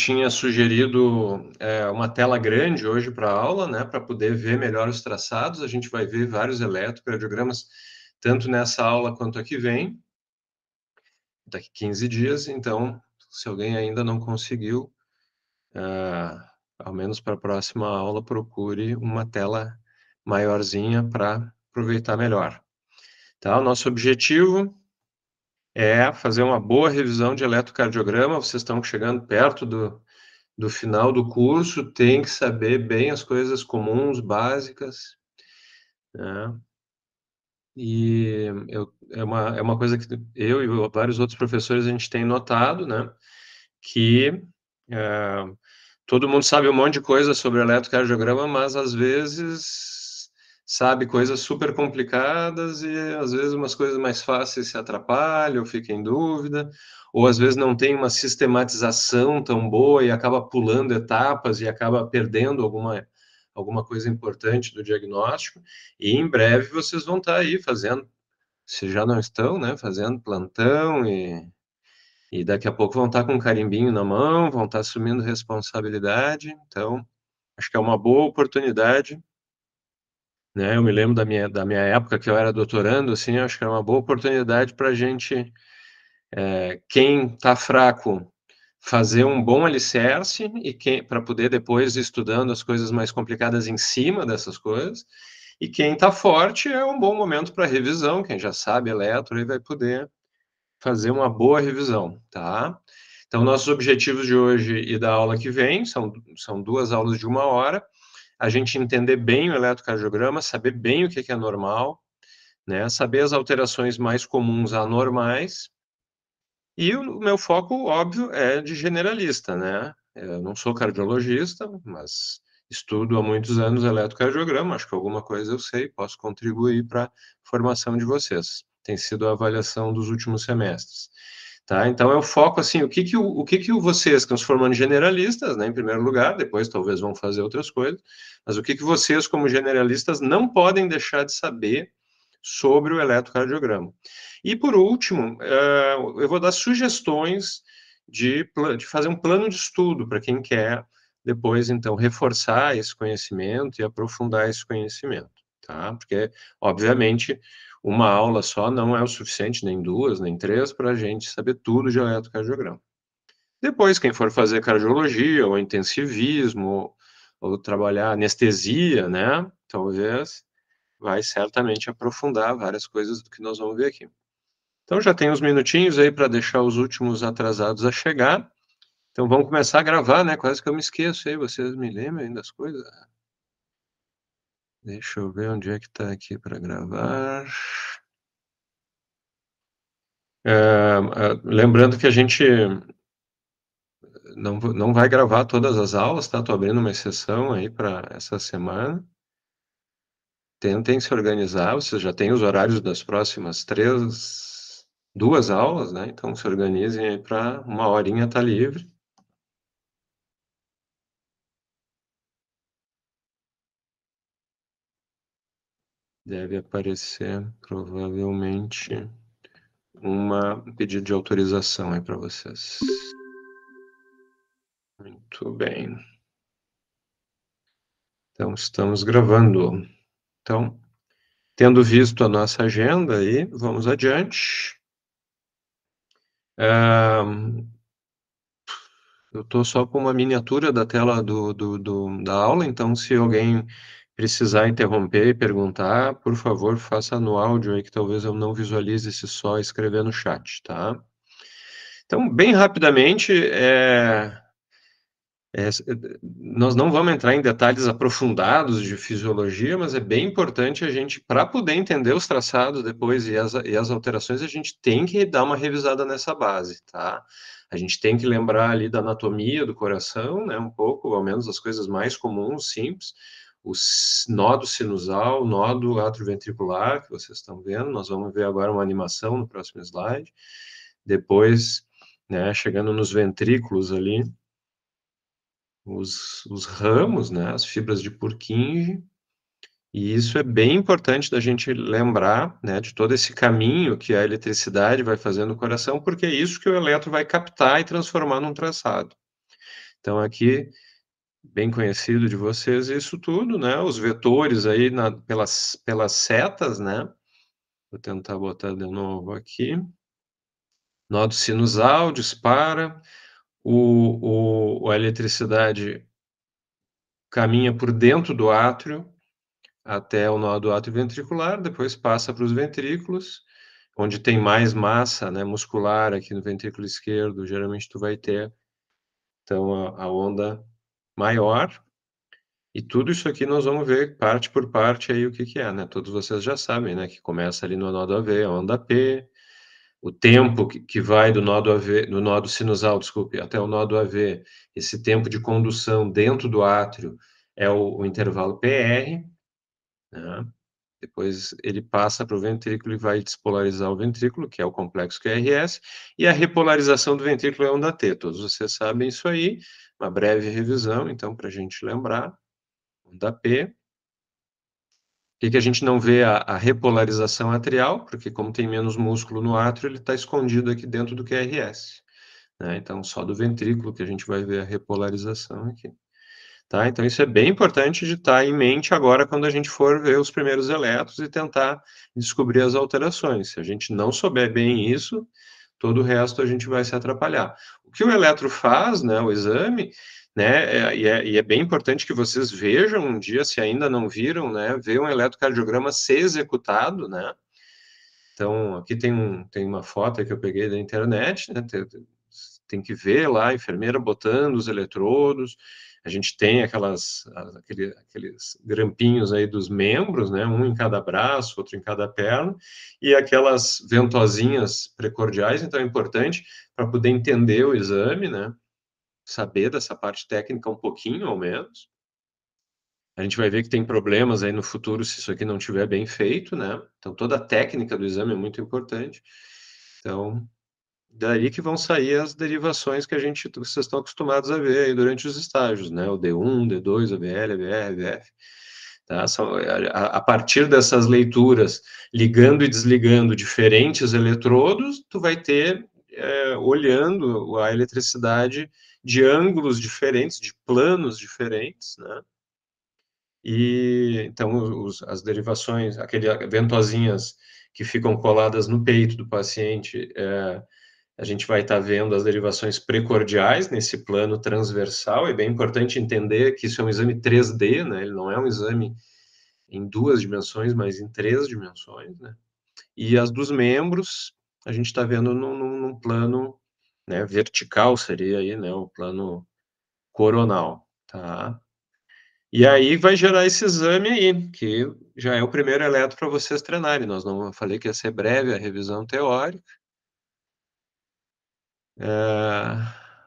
tinha sugerido uma tela grande hoje para a aula, né, para poder ver melhor os traçados. A gente vai ver vários eletrocardiogramas, tanto nessa aula quanto a que vem, daqui 15 dias. Então, se alguém ainda não conseguiu, ao menos para a próxima aula, procure uma tela maiorzinha para aproveitar melhor. Tá? O nosso objetivo é fazer uma boa revisão de eletrocardiograma. Vocês estão chegando perto do final do curso, tem que saber bem as coisas comuns, básicas, né? E é uma coisa que eu e vários outros professores a gente tem notado, né? Que todo mundo sabe um monte de coisa sobre eletrocardiograma, mas às vezes sabe coisas super complicadas e às vezes umas coisas mais fáceis se atrapalham, fica em dúvida, ou às vezes não tem uma sistematização tão boa e acaba pulando etapas e acaba perdendo alguma coisa importante do diagnóstico. E em breve vocês vão estar aí fazendo, se já não estão, né, fazendo plantão e daqui a pouco vão estar com um carimbinho na mão, vão estar assumindo responsabilidade. Então, acho que é uma boa oportunidade, né? Eu me lembro da minha época que eu era doutorando, assim, acho que é uma boa oportunidade para a gente, quem está fraco, fazer um bom alicerce e para poder depois ir estudando as coisas mais complicadas em cima dessas coisas. E quem está forte é um bom momento para revisão, quem já sabe eletro aí vai poder fazer uma boa revisão, tá? Então, nossos objetivos de hoje e da aula que vem são 2 aulas de 1 hora. A gente entender bem o eletrocardiograma, saber bem o que é normal, né? Saber as alterações mais comuns anormais. E o meu foco, óbvio, é de generalista, né? Eu não sou cardiologista, mas estudo há muitos anos eletrocardiograma, acho que alguma coisa eu sei, posso contribuir para a formação de vocês. Tem sido a avaliação dos últimos semestres. Tá? Então, eu foco, assim, o que vocês que estão se formando generalistas, né, em primeiro lugar, depois talvez vão fazer outras coisas, mas o que vocês, como generalistas, não podem deixar de saber sobre o eletrocardiograma. E, por último, eu vou dar sugestões de fazer um plano de estudo para quem quer depois, então, reforçar esse conhecimento e aprofundar esse conhecimento, tá? Porque, obviamente, uma aula só não é o suficiente, nem 2, nem 3, para a gente saber tudo de eletrocardiograma. Depois, quem for fazer cardiologia ou intensivismo, ou trabalhar anestesia, né? Talvez vai certamente aprofundar várias coisas do que nós vamos ver aqui. Então, já tem uns minutinhos aí para deixar os últimos atrasados a chegar. Então, vamos começar a gravar, né? Quase que eu me esqueço aí, vocês me lembram ainda das coisas? Deixa eu ver onde é que está aqui para gravar. Lembrando que a gente não vai gravar todas as aulas, tá? Estou abrindo uma exceção aí para essa semana. Tentem se organizar, vocês já têm os horários das próximas 2 aulas, né? Então se organizem aí para 1 horinha estar livre. Deve aparecer, provavelmente, um pedido de autorização aí para vocês. Muito bem. Então, estamos gravando. Então, tendo visto a nossa agenda aí, vamos adiante. Eu estou só com uma miniatura da tela da aula, então se alguém precisar interromper e perguntar, por favor, faça no áudio aí, que talvez eu não visualize se só escrever no chat, tá? Então, bem rapidamente, nós não vamos entrar em detalhes aprofundados de fisiologia, mas é bem importante a gente, para poder entender os traçados depois e as alterações, a gente tem que dar uma revisada nessa base, tá? A gente tem que lembrar ali da anatomia do coração, né, um pouco, ao menos as coisas mais comuns, simples, o nodo sinusal, o nodo atrioventricular, que vocês estão vendo, nós vamos ver agora uma animação no próximo slide, depois, né, chegando nos ventrículos ali, os ramos, né, as fibras de Purkinje, e isso é bem importante da gente lembrar, né, de todo esse caminho que a eletricidade vai fazer no coração, porque é isso que o elétron vai captar e transformar num traçado. Então aqui, bem conhecido de vocês isso tudo, né, os vetores aí pelas setas, né. Vou tentar botar de novo aqui. Nó do sinusal dispara, a eletricidade caminha por dentro do átrio até o nó do átrio ventricular, depois passa para os ventrículos, onde tem mais massa, né, muscular aqui no ventrículo esquerdo, geralmente tu vai ter, então, a onda maior, e tudo isso aqui nós vamos ver parte por parte aí o que que é, né, todos vocês já sabem, né, que começa ali no nó do AV, a onda P, o tempo que vai do nó do AV, do nó do sinusal, desculpe, até o nó do AV, esse tempo de condução dentro do átrio é o intervalo PR, né? Depois ele passa para o ventrículo e vai despolarizar o ventrículo, que é o complexo QRS, e a repolarização do ventrículo é onda T. Todos vocês sabem isso aí, uma breve revisão, então, para a gente lembrar, onda P. Por que a gente não vê a repolarização atrial? Porque como tem menos músculo no átrio, ele está escondido aqui dentro do QRS, né? Então, só do ventrículo que a gente vai ver a repolarização aqui. Tá? Então, isso é bem importante de estar em mente agora quando a gente for ver os primeiros eletros e tentar descobrir as alterações. Se a gente não souber bem isso, todo o resto a gente vai se atrapalhar. O que o eletro faz, né, o exame, né, e é bem importante que vocês vejam um dia, se ainda não viram, né, ver um eletrocardiograma ser executado, né. Então, aqui tem uma foto que eu peguei da internet, né, tem que ver lá a enfermeira botando os eletrodos, a gente tem aqueles grampinhos aí dos membros, né, um em cada braço, outro em cada perna, e aquelas ventosinhas precordiais, então é importante para poder entender o exame, né, saber dessa parte técnica um pouquinho, ao menos. A gente vai ver que tem problemas aí no futuro se isso aqui não estiver bem feito, né, então toda a técnica do exame é muito importante. Então, daí que vão sair as derivações que vocês estão acostumados a ver aí durante os estágios, né, o D1, D2, ABL, ABR, ABF, tá, a partir dessas leituras, ligando e desligando diferentes eletrodos, tu vai ter, olhando a eletricidade de ângulos diferentes, de planos diferentes, né, e então as derivações, aquelas ventosinhas que ficam coladas no peito do paciente, a gente vai estar vendo as derivações precordiais nesse plano transversal. É bem importante entender que isso é um exame 3D, né? Ele não é um exame em 2 dimensões, mas em 3 dimensões, né? E as dos membros, a gente está vendo num plano, né, vertical, seria aí, né, o plano coronal, tá? E aí vai gerar esse exame aí, que já é o primeiro eletro para vocês treinarem. Eu falei que ia ser breve a revisão teórica.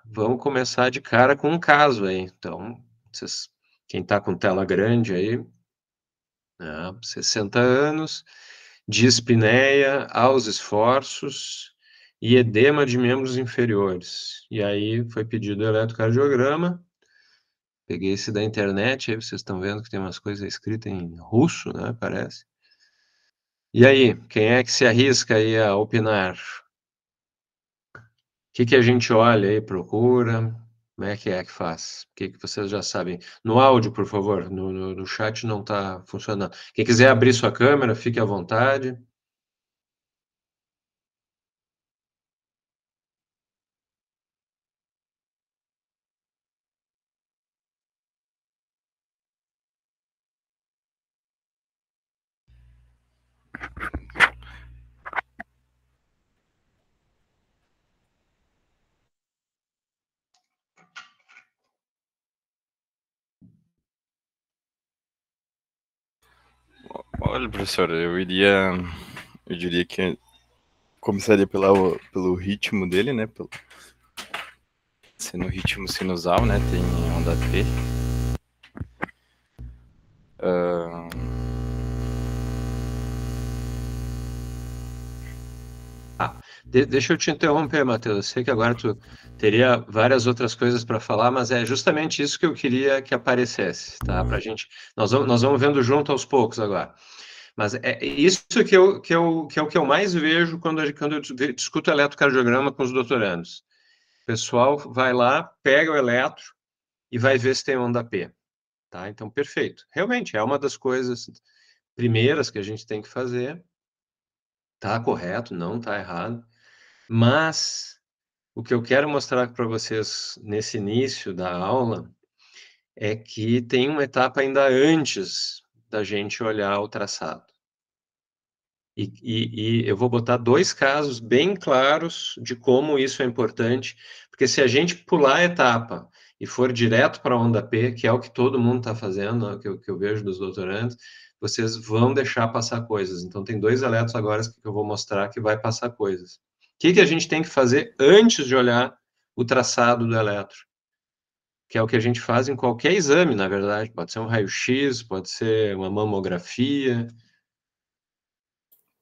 Vamos começar de cara com um caso aí. Então, quem está com tela grande aí, né, 60 anos, dispneia aos esforços e edema de membros inferiores. E aí foi pedido o eletrocardiograma. Peguei esse da internet, aí vocês estão vendo que tem umas coisas escritas em russo, né, parece. E aí, quem é que se arrisca aí a opinar? Que a gente olha aí, procura? Como é que faz? O que vocês já sabem? No áudio, por favor, no chat não está funcionando. Quem quiser abrir sua câmera, fique à vontade. Olha, professor, eu diria que começaria pelo ritmo dele, né? Sendo o ritmo sinusal, né? Tem onda P. Deixa eu te interromper, Matheus. Eu sei que agora tu teria várias outras coisas para falar, mas é justamente isso que eu queria que aparecesse, tá? Pra gente. Nós vamos vendo junto aos poucos agora. Mas é isso que é o que eu mais vejo quando eu discuto eletrocardiograma com os doutorandos. O pessoal vai lá, pega o eletro, e vai ver se tem onda P, tá? Então, perfeito. Realmente, é uma das coisas primeiras que a gente tem que fazer. Tá correto, não tá errado. Mas o que eu quero mostrar para vocês nesse início da aula é que tem uma etapa ainda antes da gente olhar o traçado. E eu vou botar dois casos bem claros de como isso é importante, porque se a gente pular a etapa e for direto para a onda P, que é o que todo mundo está fazendo, que eu vejo dos doutorandos, vocês vão deixar passar coisas. Então, tem dois elétrons agora que eu vou mostrar que vai passar coisas. O que a gente tem que fazer antes de olhar o traçado do elétron? Que é o que a gente faz em qualquer exame, na verdade. Pode ser um raio-x, pode ser uma mamografia.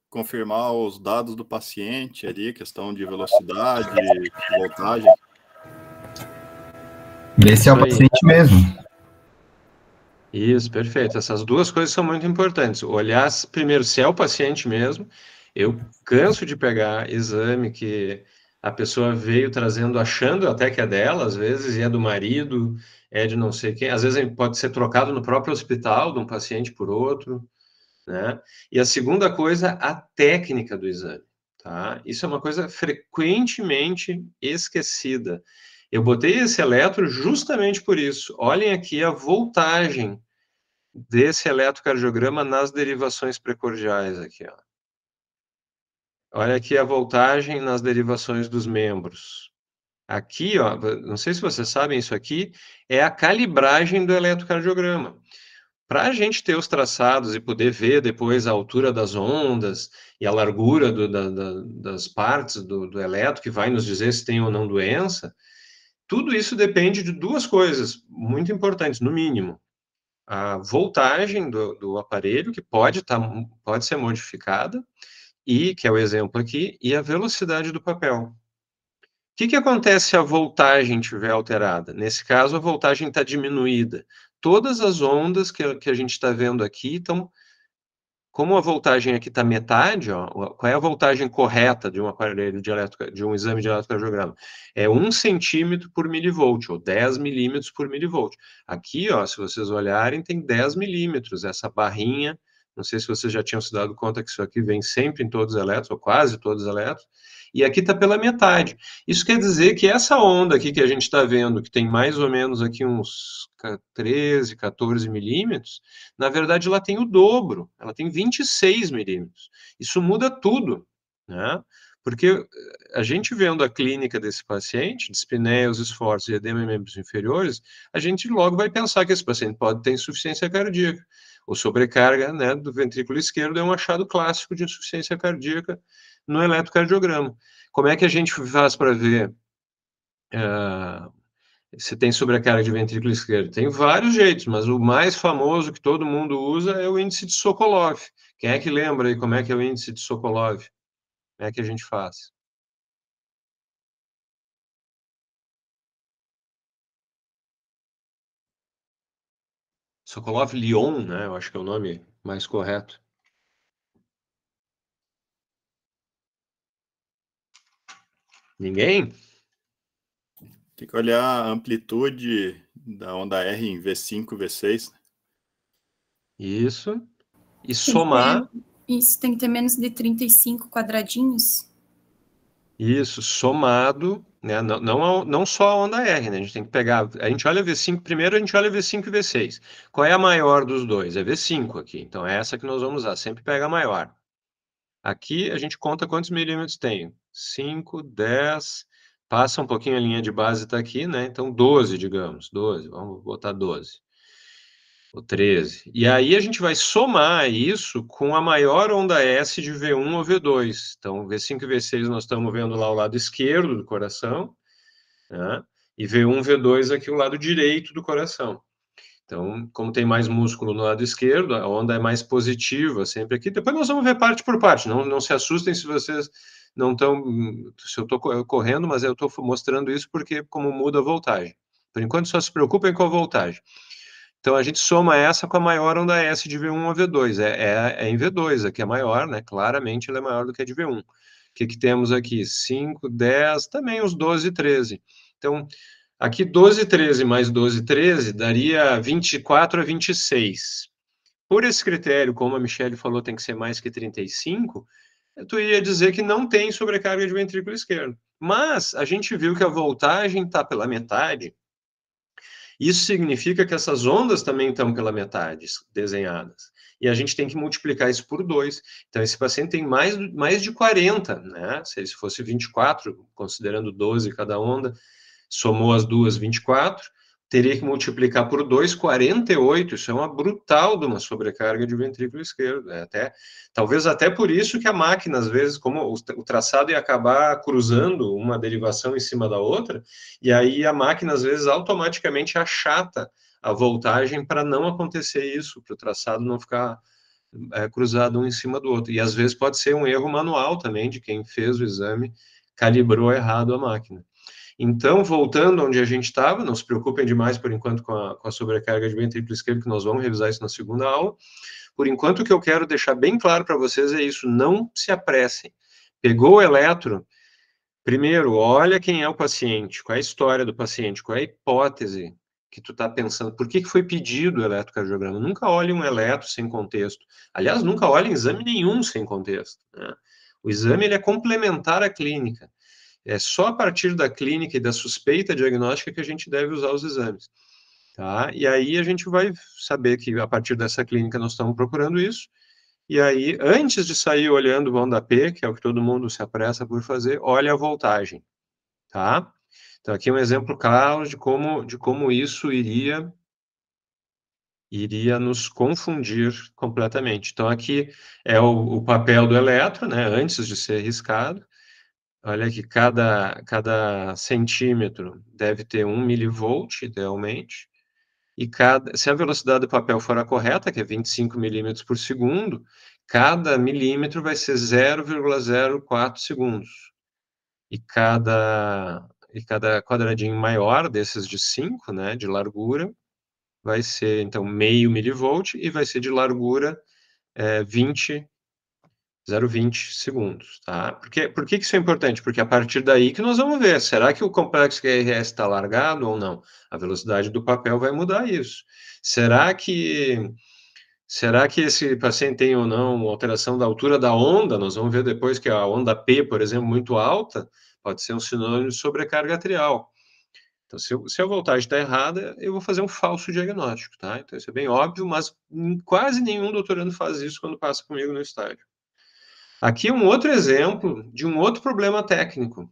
Confirmar os dados do paciente ali, questão de velocidade, voltagem. Esse é o paciente mesmo. Isso, perfeito. Essas duas coisas são muito importantes. Olhar primeiro se é o paciente mesmo. Eu canso de pegar exame que a pessoa veio trazendo, achando até que é dela, às vezes, e é do marido, é de não sei quem. Às vezes pode ser trocado no próprio hospital, de um paciente por outro, né? E a segunda coisa, a técnica do exame, tá? Isso é uma coisa frequentemente esquecida. Eu botei esse eletro justamente por isso. Olhem aqui a voltagem desse eletrocardiograma nas derivações precordiais aqui, ó. Olha aqui a voltagem nas derivações dos membros. Aqui, ó, não sei se vocês sabem, isso aqui é a calibragem do eletrocardiograma. Para a gente ter os traçados e poder ver depois a altura das ondas e a largura das partes do eletro, que vai nos dizer se tem ou não doença, tudo isso depende de duas coisas muito importantes, no mínimo. A voltagem do aparelho, que pode ser modificada, e que é o exemplo aqui, e a velocidade do papel. O que acontece se a voltagem estiver alterada? Nesse caso, a voltagem está diminuída. Todas as ondas que a gente está vendo aqui estão. Como a voltagem aqui está metade, ó, qual é a voltagem correta de um aparelho de um exame de eletrocardiograma? É 1 centímetro por milivolt, ou 10 milímetros por milivolt. Aqui, ó, se vocês olharem, tem 10 milímetros, essa barrinha. Não sei se vocês já tinham se dado conta que isso aqui vem sempre em todos os elétrons, ou quase todos os elétrons, e aqui está pela metade. Isso quer dizer que essa onda aqui que a gente está vendo, que tem mais ou menos aqui uns 13, 14 milímetros, na verdade ela tem o dobro, ela tem 26 milímetros. Isso muda tudo, né? Porque a gente vendo a clínica desse paciente, dispneia, os esforços e edema em membros inferiores, a gente logo vai pensar que esse paciente pode ter insuficiência cardíaca. Ou sobrecarga, né, do ventrículo esquerdo é um achado clássico de insuficiência cardíaca no eletrocardiograma. Como é que a gente faz para ver se tem sobrecarga de ventrículo esquerdo? Tem vários jeitos, mas o mais famoso que todo mundo usa é o índice de Sokolov. Quem é que lembra aí como é que é o índice de Sokolov? Como é que a gente faz? Sokolov-Lyon, né? Eu acho que é o nome mais correto. Ninguém? Tem que olhar a amplitude da onda R em V5, V6. Isso. E somar. Isso, tem que ter menos de 35 quadradinhos. Isso, somado, né? Não só a onda R, né? A gente tem que pegar. A gente olha V5, primeiro a gente olha V5 e V6. Qual é a maior dos dois? É V5 aqui. Então é essa que nós vamos usar. Sempre pega a maior. Aqui a gente conta quantos milímetros tem. 5, 10. Passa um pouquinho a linha de base, está aqui, né? Então 12, digamos. 12. Vamos botar 12. Ou 13. E aí a gente vai somar isso com a maior onda S de V1 ou V2. Então, V5 e V6 nós estamos vendo lá o lado esquerdo do coração, né? E V1, V2 aqui o lado direito do coração. Então, como tem mais músculo no lado esquerdo, a onda é mais positiva sempre aqui. Depois nós vamos ver parte por parte. Não se assustem se vocês não estão... Se eu estou correndo, mas eu estou mostrando isso porque como muda a voltagem. Por enquanto, só se preocupem com a voltagem. Então, a gente soma essa com a maior onda S de V1 a V2. É em V2, aqui é maior, né? Claramente ela é maior do que a de V1. O que temos aqui? 5, 10, também os 12 e 13. Então, Aqui 12,13 mais 12,13 daria 24 a 26. Por esse critério, como a Michelle falou, tem que ser mais que 35, tu ia dizer que não tem sobrecarga de ventrículo esquerdo. Mas a gente viu que a voltagem está pela metade. Isso significa que essas ondas também estão pela metade desenhadas. E a gente tem que multiplicar isso por 2. Então, esse paciente tem mais de 40, né? Se fosse 24, considerando 12 cada onda, somou as duas 24, teria que multiplicar por 2, 48. Isso é uma brutal de uma sobrecarga de ventrículo esquerdo. Talvez até por isso que a máquina, às vezes, como o traçado ia acabar cruzando uma derivação em cima da outra, e aí a máquina, às vezes, automaticamente achata a voltagem para não acontecer isso, para o traçado não ficar cruzado um em cima do outro. E às vezes pode ser um erro manual também de quem fez o exame, calibrou errado a máquina. Então, voltando onde a gente estava, não se preocupem demais por enquanto com a sobrecarga de ventrículo esquerdo, que nós vamos revisar isso na segunda aula. Por enquanto, o que eu quero deixar bem claro para vocês é isso: não se apressem. Pegou o eletro, primeiro, olha quem é o paciente, qual é a história do paciente, qual é a hipótese que tu está pensando, por que foi pedido o eletrocardiograma? Nunca olhe um eletro sem contexto. Aliás, nunca olhe exame nenhum sem contexto, né? O exame ele é complementar à clínica. É só a partir da clínica e da suspeita diagnóstica que a gente deve usar os exames, tá? E aí a gente vai saber que a partir dessa clínica nós estamos procurando isso, e aí, antes de sair olhando o onda P, que é o que todo mundo se apressa por fazer, olha a voltagem, tá? Então aqui um exemplo claro de como isso iria nos confundir completamente. Então aqui é o papel do eletro, né, antes de ser riscado. Olha que cada centímetro deve ter 1 milivolt, idealmente, e se a velocidade do papel for a correta, que é 25 milímetros por segundo, cada milímetro vai ser 0,04 segundos. E cada quadradinho maior desses de 5, né, de largura, vai ser, então, meio milivolt e vai ser de largura 0,20 segundos, tá? Por que isso é importante? Porque a partir daí que nós vamos ver, será que o complexo QRS está largado ou não? A velocidade do papel vai mudar isso. Será que esse paciente tem ou não alteração da altura da onda? Nós vamos ver depois que a onda P, por exemplo, muito alta, pode ser um sinônimo de sobrecarga atrial. Então, se a voltagem está errada, eu vou fazer um falso diagnóstico, tá? Então, isso é bem óbvio, mas quase nenhum doutorando faz isso quando passa comigo no estágio. Aqui um outro exemplo de um outro problema técnico,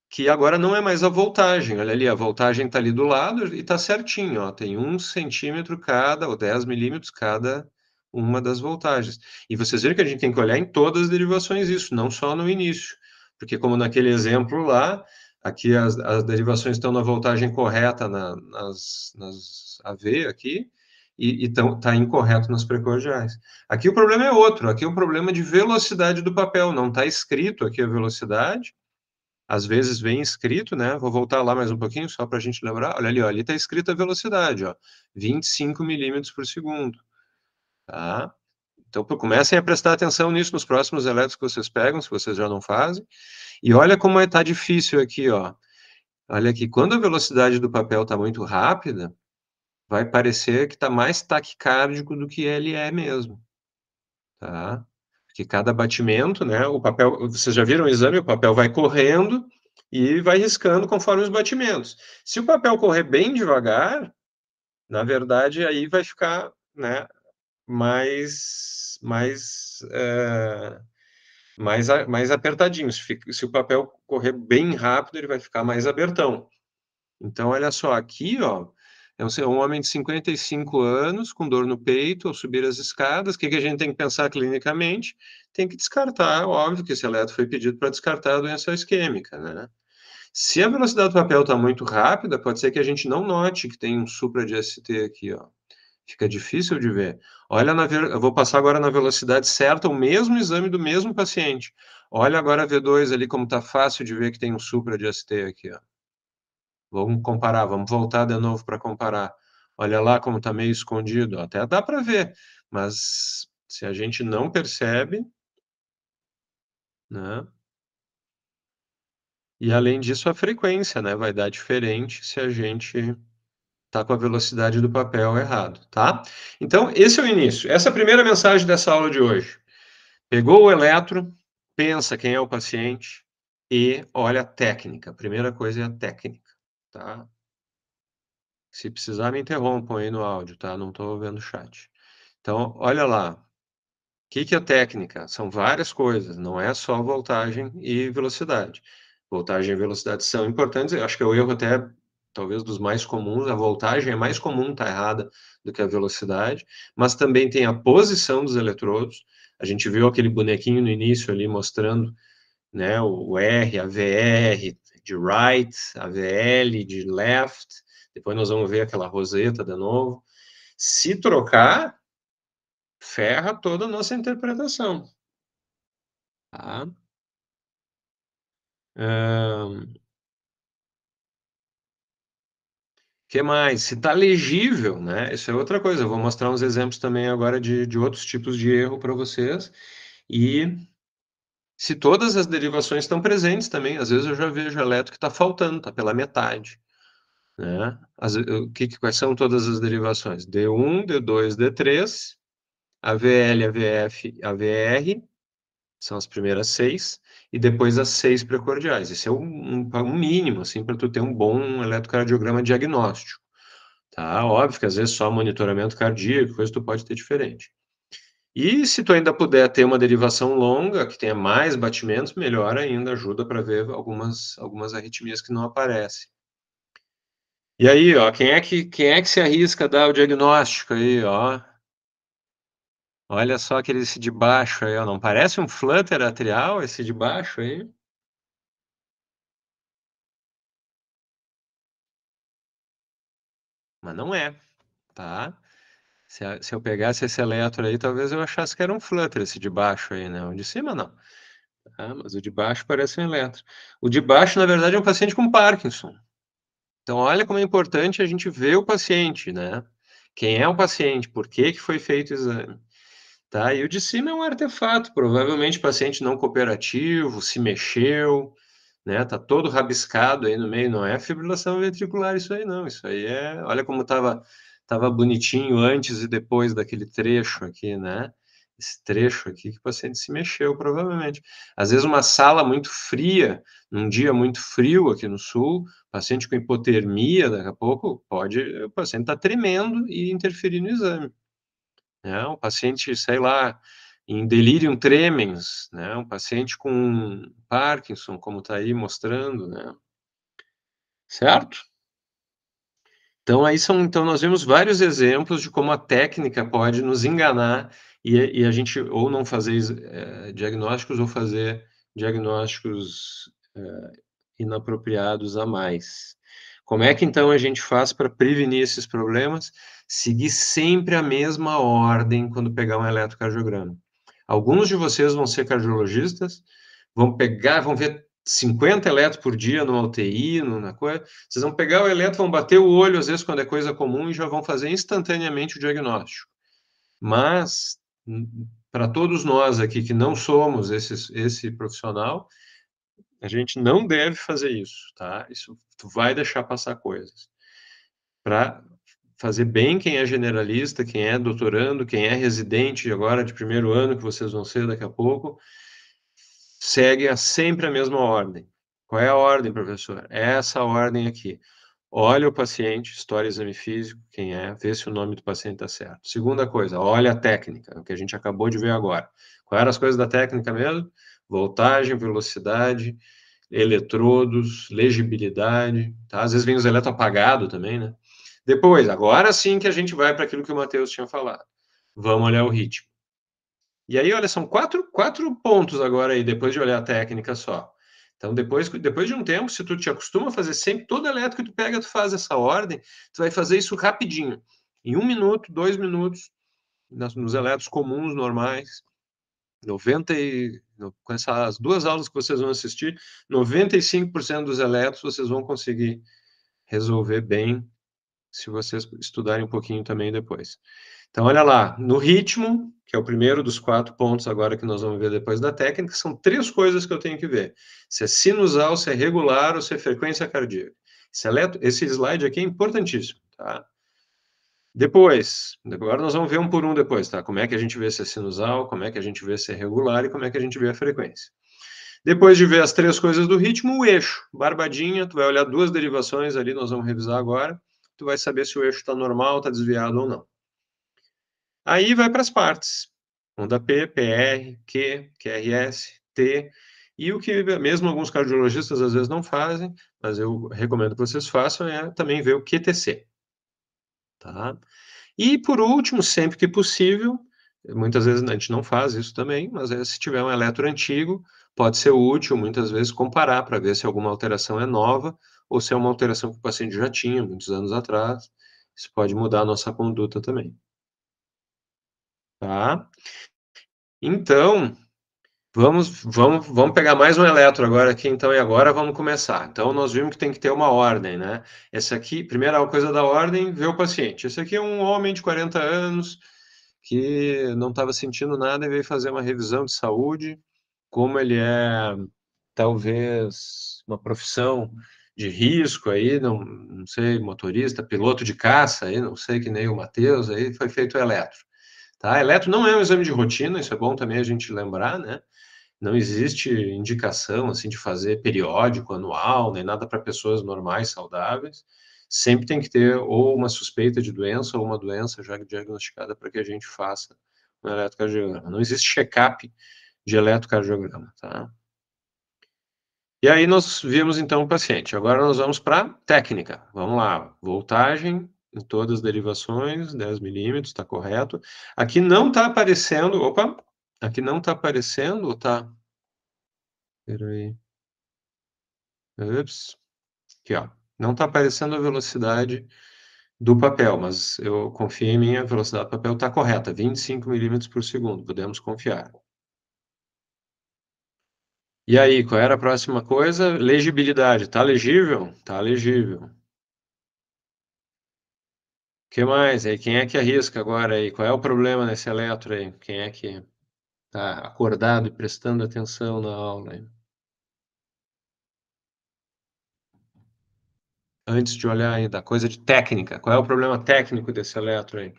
que agora não é mais a voltagem. Olha ali, a voltagem está ali do lado e está certinho, ó, tem 1 centímetro cada, ou 10 milímetros cada uma das voltagens. E vocês viram que a gente tem que olhar em todas as derivações isso, não só no início. Porque como naquele exemplo lá, aqui as derivações estão na voltagem correta nas AV aqui, e está incorreto nas precordiais. Aqui o problema é outro, aqui é um problema de velocidade do papel, não está escrito aqui a velocidade, às vezes vem escrito, né, vou voltar lá mais um pouquinho, só para a gente lembrar, olha ali, ó, ali está escrita a velocidade, ó, 25 milímetros por segundo, tá? Então, comecem a prestar atenção nisso nos próximos elétrons que vocês pegam, se vocês já não fazem, e olha como está difícil aqui, ó, olha aqui, quando a velocidade do papel está muito rápida, vai parecer que está mais taquicárdico do que ele é mesmo, tá? Porque cada batimento, né, o papel, vocês já viram o exame, o papel vai correndo e vai riscando conforme os batimentos. Se o papel correr bem devagar, na verdade, aí vai ficar, né, mais apertadinho. Se o papel correr bem rápido, ele vai ficar mais abertão. Então, olha só, aqui, ó, é um homem de 55 anos, com dor no peito, ao subir as escadas. O que a gente tem que pensar clinicamente? Tem que descartar, óbvio que esse eletro foi pedido para descartar a doença isquêmica, né? Se a velocidade do papel está muito rápida, pode ser que a gente não note que tem um supra de ST aqui, ó. Fica difícil de ver. Olha, eu vou passar agora na velocidade certa, o mesmo exame do mesmo paciente. Olha agora a V2 ali, como está fácil de ver que tem um supra de ST aqui, ó. Vamos comparar, vamos voltar de novo para comparar. Olha lá como está meio escondido, até dá para ver, mas se a gente não percebe, né? E além disso, a frequência, né, vai dar diferente se a gente tá com a velocidade do papel errado, tá? Então, esse é o início. Essa é a primeira mensagem dessa aula de hoje. Pegou o eletro, pensa quem é o paciente e olha a técnica. A primeira coisa é a técnica, tá? Se precisar, me interrompam aí no áudio, tá? Não estou vendo o chat. Então, olha lá. O que é técnica? São várias coisas, não é só voltagem e velocidade. Voltagem e velocidade são importantes, eu acho que é o erro até, talvez, dos mais comuns. A voltagem é mais comum estar errada do que a velocidade, mas também tem a posição dos eletrodos. A gente viu aquele bonequinho no início ali mostrando, né, o R, a VR de right, a VL de left, depois nós vamos ver aquela roseta de novo. Se trocar, ferra toda a nossa interpretação. Tá? Que mais? Se está legível, né? Isso é outra coisa. Eu vou mostrar uns exemplos também agora de outros tipos de erro para vocês. E se todas as derivações estão presentes também. Às vezes eu já vejo eletro que está faltando, está pela metade. Né? Quais são todas as derivações? D1, D2, D3, AVL, AVF, AVR, são as primeiras 6, e depois as 6 precordiais. Esse é um mínimo, assim, para tu ter um bom eletrocardiograma diagnóstico. Tá? Óbvio que às vezes só monitoramento cardíaco, coisa tu pode ter diferente. E se tu ainda puder ter uma derivação longa, que tenha mais batimentos, melhor ainda, ajuda para ver algumas arritmias que não aparecem. E aí, ó, quem é que se arrisca a dar o diagnóstico aí, ó? Olha só aquele esse de baixo aí, ó. Não parece um flutter atrial esse de baixo aí? Mas não é, tá? Se eu pegasse esse eletro aí, talvez eu achasse que era um flutter esse de baixo aí, né? O de cima não. Tá? Mas o de baixo parece um eletro. O de baixo, na verdade, é um paciente com Parkinson. Então, olha como é importante a gente ver o paciente, né? Quem é o paciente? Por que foi feito o exame? Tá? E o de cima é um artefato, provavelmente paciente não cooperativo, se mexeu, né? Tá todo rabiscado aí no meio, não é fibrilação ventricular isso aí não, isso aí é, olha como tava bonitinho antes e depois daquele trecho aqui, né? Esse trecho aqui que o paciente se mexeu, provavelmente. Às vezes uma sala muito fria, num dia muito frio aqui no sul, paciente com hipotermia, daqui a pouco o paciente está tremendo e interferir no exame. Né? Um paciente, sei lá, em delirium tremens, né? Um paciente com Parkinson, como está aí mostrando, né? Certo? Então, então nós vemos vários exemplos de como a técnica pode nos enganar e a gente ou não fazer diagnósticos ou fazer diagnósticos inapropriados a mais. Como é que então a gente faz para prevenir esses problemas? Seguir sempre a mesma ordem quando pegar um eletrocardiograma. Alguns de vocês vão ser cardiologistas, vão ver 50 eletros por dia numa UTI, na coisa. Vocês vão pegar o eletro, vão bater o olho, às vezes, quando é coisa comum, e já vão fazer instantaneamente o diagnóstico. Mas, para todos nós aqui que não somos esse profissional, a gente não deve fazer isso, tá? Isso tu vai deixar passar coisas. Para fazer bem quem é generalista, quem é doutorando, quem é residente agora de primeiro ano, que vocês vão ser daqui a pouco, segue sempre a mesma ordem. Qual é a ordem, professor? É essa ordem aqui. Olha o paciente, história, exame físico, quem é, vê se o nome do paciente está certo. Segunda coisa, olha a técnica, o que a gente acabou de ver agora. Quais eram as coisas da técnica mesmo? Voltagem, velocidade, eletrodos, legibilidade, tá? Às vezes vem os eletros apagados também, né? Depois, agora sim que a gente vai para aquilo que o Matheus tinha falado. Vamos olhar o ritmo. E aí, olha, são quatro pontos agora aí, depois de olhar a técnica só. Então, depois de um tempo, se tu te acostuma a fazer sempre, todo eletro que tu pega, tu faz essa ordem, tu vai fazer isso rapidinho. Em 1 minuto, 2 minutos, nos eletros comuns, normais, com essas 2 aulas que vocês vão assistir, 95% dos eletros vocês vão conseguir resolver bem, se vocês estudarem um pouquinho também depois. Então, olha lá, no ritmo, que é o primeiro dos 4 pontos agora que nós vamos ver depois da técnica, são 3 coisas que eu tenho que ver. Se é sinusal, se é regular ou se é frequência cardíaca. Esse slide aqui é importantíssimo, tá? Depois, agora nós vamos ver um por um depois, tá? Como é que a gente vê se é sinusal, como é que a gente vê se é regular e como é que a gente vê a frequência. Depois de ver as 3 coisas do ritmo, o eixo, barbadinha, tu vai olhar 2 derivações ali, nós vamos revisar agora, tu vai saber se o eixo está normal, está desviado ou não. Aí vai para as partes, onda P, PR, Q, QRS, T, e o que mesmo alguns cardiologistas às vezes não fazem, mas eu recomendo que vocês façam, é também ver o QTC. Tá? E por último, sempre que possível, muitas vezes a gente não faz isso também, mas se tiver um eletro antigo, pode ser útil muitas vezes comparar para ver se alguma alteração é nova ou se é uma alteração que o paciente já tinha muitos anos atrás. Isso pode mudar a nossa conduta também. Tá? Então, vamos pegar mais um eletro agora aqui, então, e agora vamos começar. Então, nós vimos que tem que ter uma ordem, né? Essa aqui, primeira coisa da ordem, ver o paciente. Esse aqui é um homem de 40 anos que não estava sentindo nada e veio fazer uma revisão de saúde, como ele é, talvez, uma profissão de risco aí, não sei, motorista, piloto de caça aí, não sei, que nem o Matheus, aí foi feito o eletro. Tá? Eletro não é um exame de rotina, isso é bom também a gente lembrar, né? Não existe indicação assim de fazer periódico, anual, nem nada para pessoas normais, saudáveis. Sempre tem que ter ou uma suspeita de doença ou uma doença já diagnosticada para que a gente faça um eletrocardiograma. Não existe check-up de eletrocardiograma, tá? E aí nós vimos então o paciente. Agora nós vamos para a técnica. Vamos lá, voltagem em todas as derivações, 10 milímetros, está correto. Aqui não está aparecendo, opa, aqui não está aparecendo, tá? Espera aí. Ups. Aqui, ó. Não está aparecendo a velocidade do papel, mas eu confio em mim, a velocidade do papel está correta, 25 milímetros por segundo, podemos confiar. E aí, qual era a próxima coisa? Legibilidade. Está legível? Está legível. O que mais aí? Quem é que arrisca agora aí? Qual é o problema nesse eletro aí? Quem é que está acordado e prestando atenção na aula aí? Antes de olhar aí da coisa de técnica, qual é o problema técnico desse eletro aí?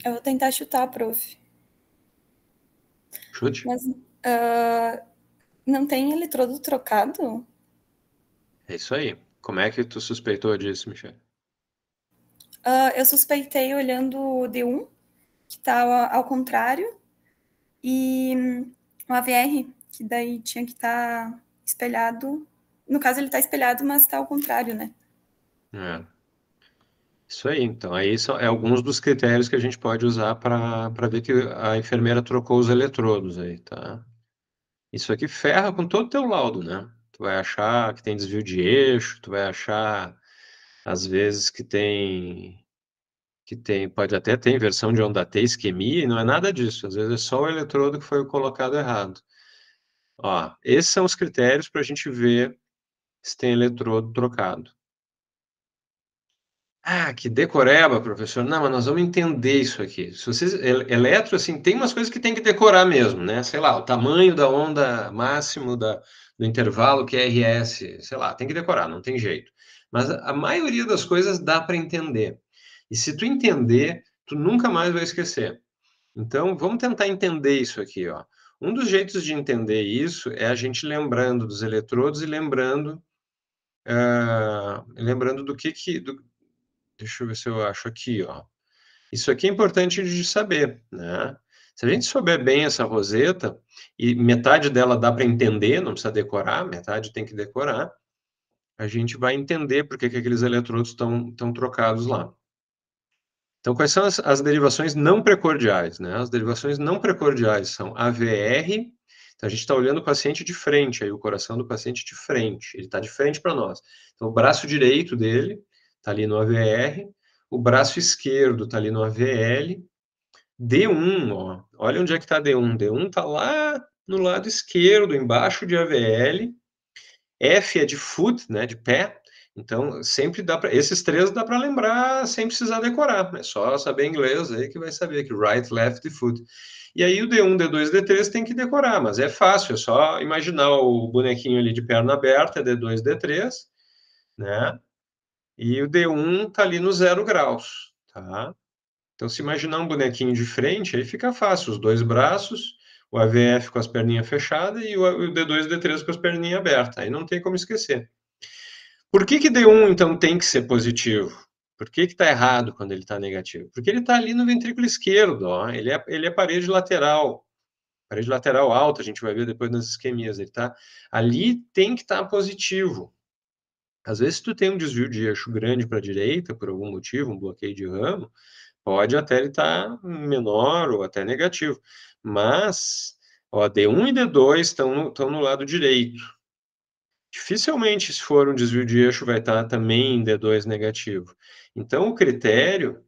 Eu vou tentar chutar, prof. Chute? Mas não tem eletrodo trocado? É isso aí. Como é que tu suspeitou disso, Michel? Eu suspeitei olhando o D1, que tá ao contrário, e o AVR, que daí tinha que estar espelhado. No caso, ele está espelhado, mas está ao contrário, né? É. Isso aí. Então, aí são alguns dos critérios que a gente pode usar para ver que a enfermeira trocou os eletrodos aí, tá? Isso aqui ferra com todo o teu laudo, né? Tu vai achar que tem desvio de eixo, tu vai achar, às vezes, pode até ter inversão de onda T, isquemia, e não é nada disso. Às vezes é só o eletrodo que foi colocado errado. Ó, esses são os critérios para a gente ver se tem eletrodo trocado. Ah, que decoreba, professor. Não, mas nós vamos entender isso aqui. Se vocês, eletro, assim, tem umas coisas que tem que decorar mesmo, né? Sei lá, o tamanho da onda máximo do intervalo QRS, sei lá, tem que decorar, não tem jeito. Mas a maioria das coisas dá para entender. E se tu entender, tu nunca mais vai esquecer. Então, vamos tentar entender isso aqui, ó. Um dos jeitos de entender isso é a gente lembrando dos eletrodos e lembrando do que deixa eu ver se eu acho aqui, ó. Isso aqui é importante de saber, né? Se a gente souber bem essa roseta, e metade dela dá para entender, não precisa decorar, metade tem que decorar, a gente vai entender por que aqueles eletrodos estão trocados lá. Então, quais são as derivações não precordiais, né? As derivações não precordiais são AVR, então a gente está olhando o paciente de frente, aí o coração do paciente de frente, ele está de frente para nós. Então, o braço direito dele está ali no AVR, o braço esquerdo está ali no AVL, D1, ó, olha onde é que está D1. D1 está lá no lado esquerdo, embaixo de AVL, F é de foot, né, de pé, Então, sempre dá para... Esses três dá para lembrar sem precisar decorar. É só saber inglês aí que vai saber que right, left e foot. E aí o D1, D2, D3 tem que decorar, mas é fácil, é só imaginar o bonequinho ali de perna aberta, D2, D3, né? E o D1 está ali no 0 graus, tá? Então, se imaginar um bonequinho de frente, aí fica fácil, os dois braços, o AVF com as perninhas fechadas e o D2 e D3 com as perninhas abertas, aí não tem como esquecer. Por que D1, então, tem que ser positivo? Por que está errado quando ele está negativo? Porque ele está ali no ventrículo esquerdo, ó, ele é parede lateral alta, a gente vai ver depois nas isquemias, ele tá ali, tem que estar positivo. Às vezes, se tu tem um desvio de eixo grande para a direita, por algum motivo, um bloqueio de ramo, pode até ele estar menor ou até negativo. Mas, ó, D1 e D2 estão no lado direito. Dificilmente, se for um desvio de eixo, vai estar também em D2 negativo. Então, o critério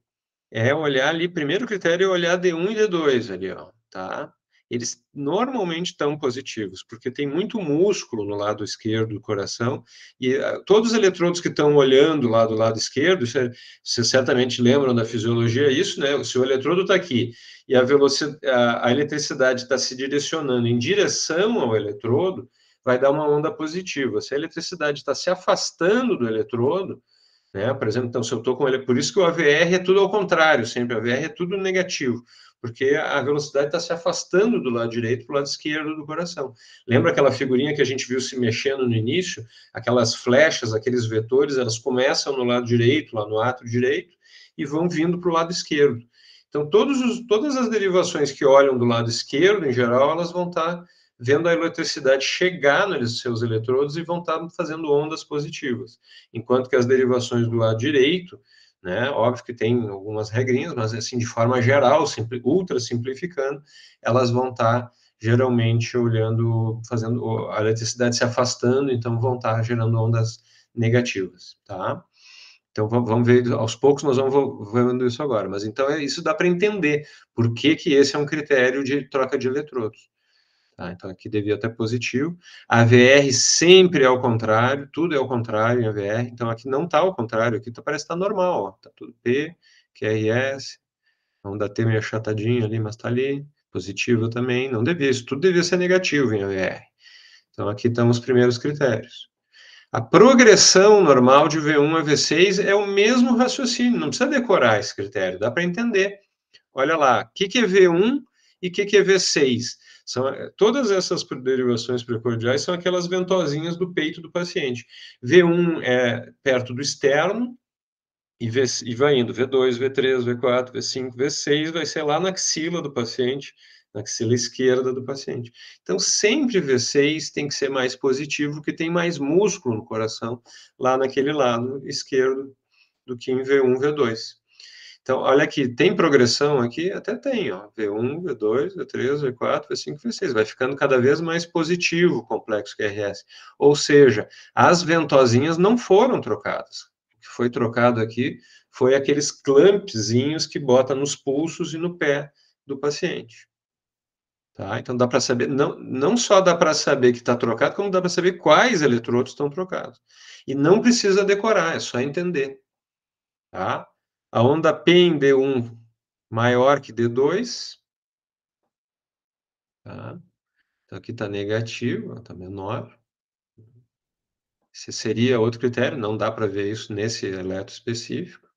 é olhar ali, primeiro critério é olhar D1 e D2 ali, ó, tá? Eles normalmente estão positivos, porque tem muito músculo no lado esquerdo do coração, e todos os eletrodos que estão olhando lá do lado esquerdo, vocês certamente lembram da fisiologia, isso, né? Se o eletrodo está aqui e a eletricidade está se direcionando em direção ao eletrodo, vai dar uma onda positiva. Se a eletricidade está se afastando do eletrodo, né? Por exemplo, então, se eu estou com ele, por isso que o AVR é tudo ao contrário, sempre o AVR é tudo negativo, porque a velocidade está se afastando do lado direito para o lado esquerdo do coração. Lembra aquela figurinha que a gente viu se mexendo no início? Aquelas flechas, aqueles vetores, elas começam no lado direito, lá no átrio direito, e vão vindo para o lado esquerdo. Então, todas as derivações que olham do lado esquerdo, em geral, elas vão estar vendo a eletricidade chegar nos seus eletrodos e vão estar fazendo ondas positivas. Enquanto que as derivações do lado direito, né, óbvio que tem algumas regrinhas, mas assim, de forma geral, ultra simplificando, elas vão estar geralmente fazendo a eletricidade se afastando, então vão estar gerando ondas negativas, tá? Então vamos ver, aos poucos nós vamos vendo isso agora, mas então isso dá para entender por que esse é um critério de troca de eletrodos. Tá, então aqui devia estar positivo. A VR sempre é ao contrário, tudo é ao contrário em AVR, então aqui não está ao contrário, aqui parece que está normal, ó. Tá tudo P, QRS, vamos dar T meio achatadinho ali, mas está ali, positivo também, não devia, isso tudo devia ser negativo em AVR. Então aqui estão os primeiros critérios. A progressão normal de V1 a V6 é o mesmo raciocínio, não precisa decorar esse critério, dá para entender. Olha lá, o que é V1 e o que é V6? Todas essas derivações precordiais são aquelas ventosinhas do peito do paciente. V1 é perto do externo, e vai indo V2, V3, V4, V5, V6, vai ser lá na axila do paciente, na axila esquerda do paciente. Então, sempre V6 tem que ser mais positivo, porque tem mais músculo no coração, lá naquele lado esquerdo, do que em V1, V2. Então, olha aqui, tem progressão aqui? Até tem, ó, V1, V2, V3, V4, V5, V6. Vai ficando cada vez mais positivo o complexo QRS. Ou seja, as ventosinhas não foram trocadas. O que foi trocado aqui foi aqueles clampzinhos que bota nos pulsos e no pé do paciente. Tá? Então, dá para saber, não só dá para saber que está trocado, como dá para saber quais eletrodos estão trocados. E não precisa decorar, é só entender. Tá? A onda P em D1 maior que D2. Tá? Então, aqui está negativo, está menor. Esse seria outro critério, não dá para ver isso nesse eletro específico.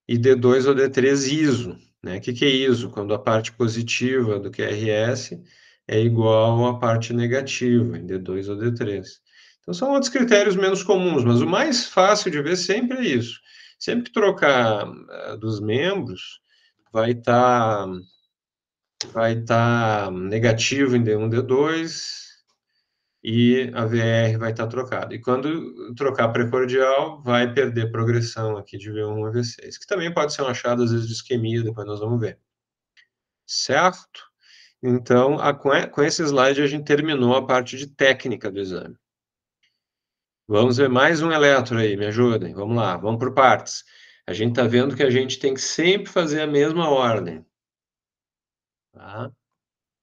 E D2 ou D3 ISO. Né? O que é ISO? Quando a parte positiva do QRS é igual à parte negativa, em D2 ou D3. Então, são outros critérios menos comuns, mas o mais fácil de ver sempre é isso. Sempre que trocar dos membros, vai estar negativo em D1, D2, e a VR vai estar trocada. E quando trocar precordial, vai perder progressão aqui de V1 a V6, que também pode ser um achado, às vezes, de isquemia, depois nós vamos ver. Certo? Então, com esse slide, a gente terminou a parte de técnica do exame. Vamos ver mais um eletro aí, me ajudem. Vamos lá, vamos por partes. A gente está vendo que a gente tem que sempre fazer a mesma ordem. Tá?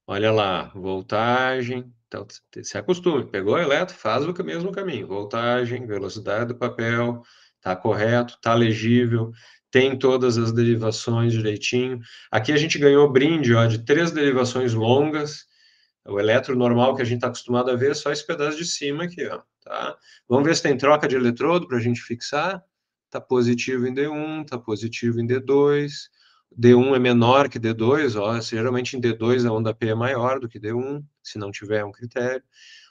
Olha lá, voltagem, Então, se acostume. Pegou o eletro, faz o mesmo caminho. Voltagem, velocidade do papel, está correto, está legível, tem todas as derivações direitinho. Aqui a gente ganhou brinde, ó, de 3 derivações longas. O eletro normal que a gente está acostumado a ver é só esse pedaço de cima aqui, ó, tá? Vamos ver se tem troca de eletrodo para a gente fixar. Está positivo em D1, está positivo em D2. D1 é menor que D2, ó, geralmente em D2 a onda P é maior do que D1, se não tiver um critério.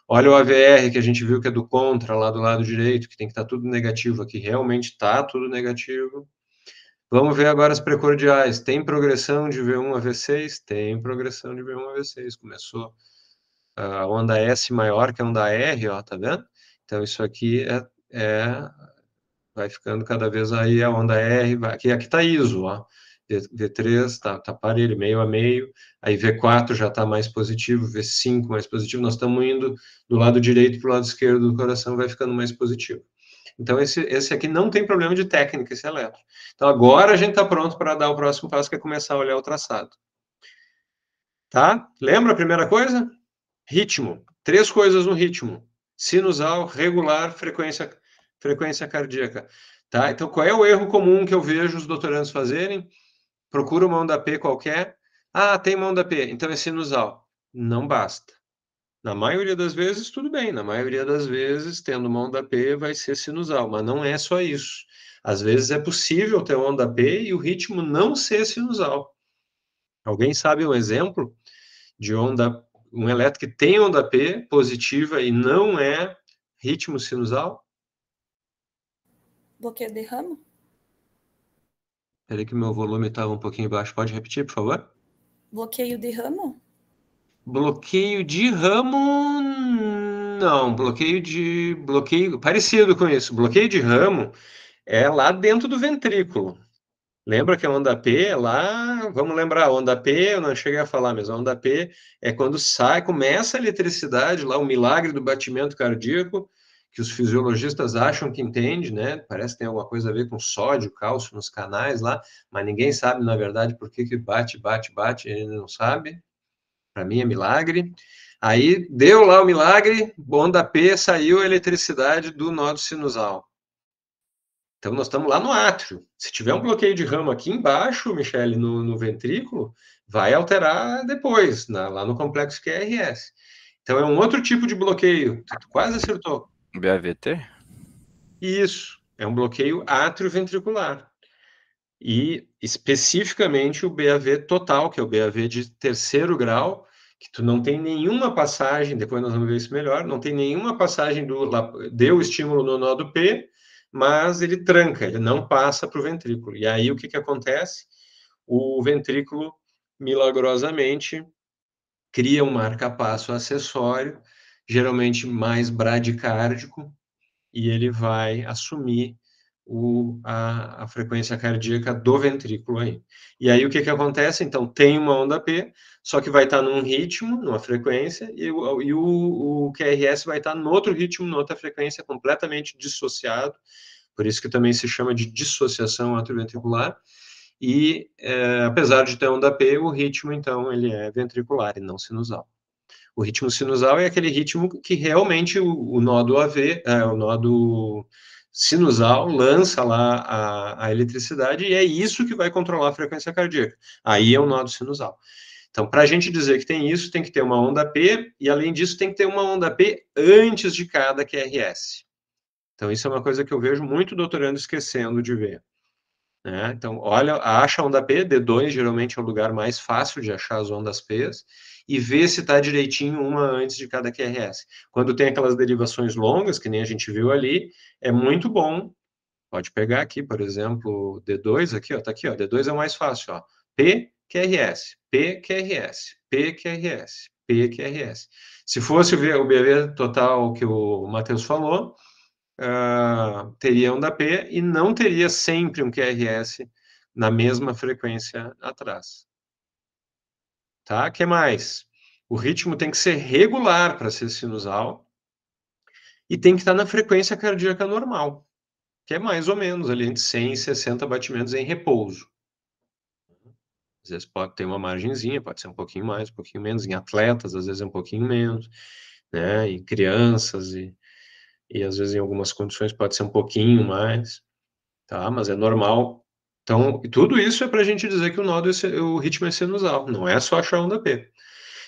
Olha o AVR, que a gente viu que é do contra, lá do lado direito, que tem que estar tudo negativo aqui, realmente está tudo negativo. Vamos ver agora as precordiais. Tem progressão de V1 a V6? Tem progressão de V1 a V6. Começou a onda S maior que a onda R, ó, tá vendo? Então isso aqui vai ficando cada vez aí a onda R, aqui está ISO, ó. V3 tá parelho, meio a meio, aí V4 já está mais positivo, V5 mais positivo, nós estamos indo do lado direito para o lado esquerdo do coração, vai ficando mais positivo. Então, esse aqui não tem problema de técnica, esse eletro. Então, agora a gente está pronto para dar o próximo passo, que é começar a olhar o traçado. Tá? Lembra a primeira coisa? Ritmo. 3 coisas no ritmo. Sinusal, regular, frequência cardíaca. Tá? Então, qual é o erro comum que eu vejo os doutorandos fazerem? Procura uma onda P qualquer. Ah, tem uma onda P, então é sinusal. Não basta. Na maioria das vezes, tudo bem. Na maioria das vezes, tendo uma onda P, vai ser sinusal. Mas não é só isso. Às vezes é possível ter uma onda P e o ritmo não ser sinusal. Alguém sabe um exemplo de um eletro que tem onda P positiva e não é ritmo sinusal? Bloqueio de ramo? Peraí que meu volume estava um pouquinho baixo. Pode repetir, por favor? Bloqueio de ramo? Bloqueio de ramo, não. Bloqueio parecido com isso. Bloqueio de ramo é lá dentro do ventrículo. Lembra que a onda P é lá, vamos lembrar, a onda P, eu não cheguei a falar, mas a onda P é quando começa a eletricidade, lá o milagre do batimento cardíaco, que os fisiologistas acham que entende, né? Parece que tem alguma coisa a ver com sódio, cálcio nos canais lá, mas ninguém sabe, na verdade, por que bate, ele não sabe. Para mim é milagre. Aí deu lá o milagre, onda P, saiu a eletricidade do nodo sinusal. Então, nós estamos lá no átrio. Se tiver um bloqueio de ramo aqui embaixo, Michele, no ventrículo, vai alterar depois, lá no complexo QRS. Então, é um outro tipo de bloqueio. Tu quase acertou. BAVT? Isso. É um bloqueio atrioventricular. E, especificamente, o BAV total, que é o BAV de terceiro grau, que tu não tem nenhuma passagem, depois nós vamos ver isso melhor, não tem nenhuma passagem deu estímulo no nodo P, mas ele tranca, ele não passa para o ventrículo. E aí o que acontece? O ventrículo, milagrosamente, cria um marca-passo acessório, geralmente mais bradicárdico, e ele vai assumir a frequência cardíaca do ventrículo aí. E aí o que acontece? Então, tem uma onda P, só que vai estar num ritmo, numa frequência, e o QRS vai estar no outro ritmo, noutra frequência, completamente dissociado, por isso que também se chama de dissociação atrioventricular, e apesar de ter onda P, o ritmo, então, ele é ventricular e não sinusal. O ritmo sinusal é aquele ritmo que realmente o nodo AV, o nodo sinusal lança lá a eletricidade e é isso que vai controlar a frequência cardíaca. Aí é o nodo sinusal. Então, para a gente dizer que tem isso, tem que ter uma onda P e, além disso, tem que ter uma onda P antes de cada QRS. Então, isso é uma coisa que eu vejo muito doutorando esquecendo de ver. Né? Então, olha, acha a onda P, D2 geralmente é o lugar mais fácil de achar as ondas P's, e vê se está direitinho uma antes de cada QRS. Quando tem aquelas derivações longas, que nem a gente viu ali, é muito bom. Pode pegar aqui, por exemplo, D2, aqui, ó, tá aqui, ó, D2 é o mais fácil, ó. P, QRS, P, QRS, P, QRS, P, QRS. Se fosse o BV total que o Matheus falou, teria onda P e não teria sempre um QRS na mesma frequência atrás. Tá? O que mais? O ritmo tem que ser regular para ser sinusal e tem que estar na frequência cardíaca normal, que é mais ou menos ali entre 100 e 60 batimentos em repouso. Às vezes pode ter uma margenzinha, pode ser um pouquinho mais, um pouquinho menos. Em atletas, às vezes é um pouquinho menos. né, em crianças e às vezes em algumas condições pode ser um pouquinho mais, tá? Mas é normal. Então, tudo isso é para a gente dizer que o ritmo é sinusal, não é só achar onda P.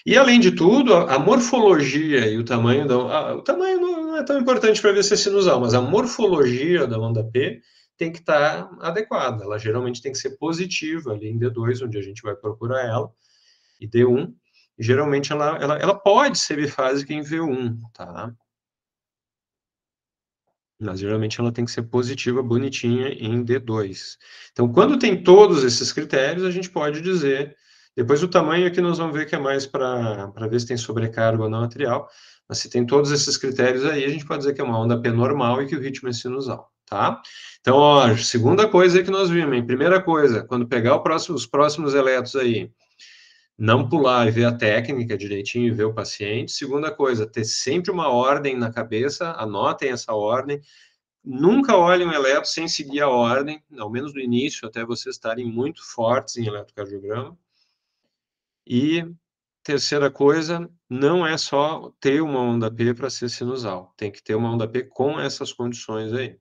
E além de tudo, a morfologia e o tamanho o tamanho não é tão importante para ver se é sinusal, mas a morfologia da onda P tem que estar adequada. Ela geralmente tem que ser positiva ali em D2, onde a gente vai procurar ela, e D1. E geralmente ela pode ser bifásica em V1, tá? Mas geralmente ela tem que ser positiva, bonitinha em D2. Então, quando tem todos esses critérios, a gente pode dizer. Depois o tamanho aqui nós vamos ver que é mais para ver se tem sobrecarga ou não atrial. Mas se tem todos esses critérios aí, a gente pode dizer que é uma onda P normal e que o ritmo é sinusal, tá? Então, ó, segunda coisa que nós vimos, hein? Primeira coisa, quando pegar os próximos eletros aí, não pular e ver a técnica direitinho e ver o paciente. Segunda coisa, ter sempre uma ordem na cabeça, anotem essa ordem. Nunca olhem um eletro sem seguir a ordem, ao menos no início, até vocês estarem muito fortes em eletrocardiograma. E terceira coisa, não é só ter uma onda P para ser sinusal, tem que ter uma onda P com essas condições aí.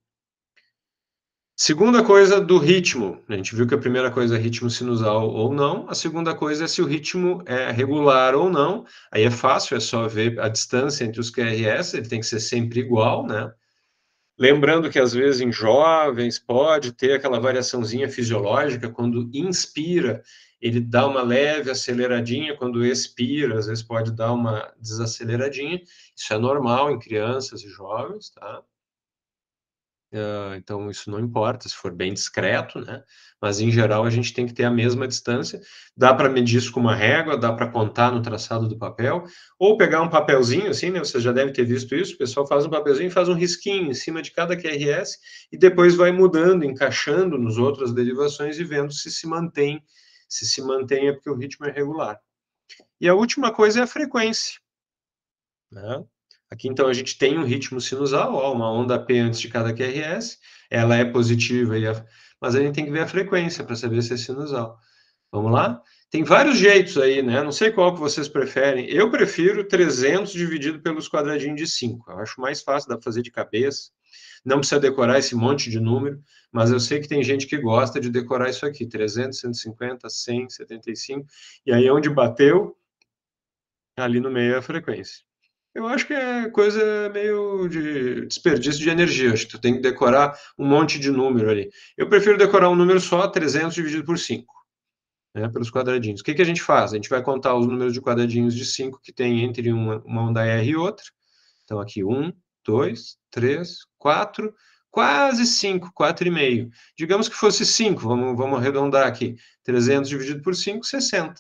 Segunda coisa do ritmo, a gente viu que a primeira coisa é ritmo sinusal ou não, a segunda coisa é se o ritmo é regular ou não, aí é fácil, é só ver a distância entre os QRS, ele tem que ser sempre igual, né? Lembrando que às vezes em jovens pode ter aquela variaçãozinha fisiológica, quando inspira, ele dá uma leve aceleradinha, quando expira, às vezes pode dar uma desaceleradinha, isso é normal em crianças e jovens, tá? Então, isso não importa, se for bem discreto, né? Mas, em geral, a gente tem que ter a mesma distância. Dá para medir isso com uma régua, dá para contar no traçado do papel, ou pegar um papelzinho, assim, né? Você já deve ter visto isso, o pessoal faz um papelzinho, faz um risquinho em cima de cada QRS e depois vai mudando, encaixando nos outras derivações e vendo se se mantém. Se se mantém é porque o ritmo é regular. E a última coisa é a frequência, né? Aqui, então, a gente tem um ritmo sinusal, ó, uma onda P antes de cada QRS, ela é positiva, mas a gente tem que ver a frequência para saber se é sinusal. Vamos lá? Tem vários jeitos aí, né? Não sei qual que vocês preferem. Eu prefiro 300 dividido pelos quadradinhos de 5. Eu acho mais fácil, dá para fazer de cabeça. Não precisa decorar esse monte de número, mas eu sei que tem gente que gosta de decorar isso aqui, 300, 150, 100, 75, e aí onde bateu, ali no meio é a frequência. Eu acho que é coisa meio de desperdício de energia. Acho que tu tem que decorar um monte de número ali. Eu prefiro decorar um número só, 300 dividido por 5, né, pelos quadradinhos. O que a gente faz? A gente vai contar os números de quadradinhos de 5 que tem entre uma onda R e outra. Então, aqui 1, 2, 3, 4, quase 5, 4,5. Digamos que fosse 5, vamos arredondar aqui. 300 dividido por 5, 60.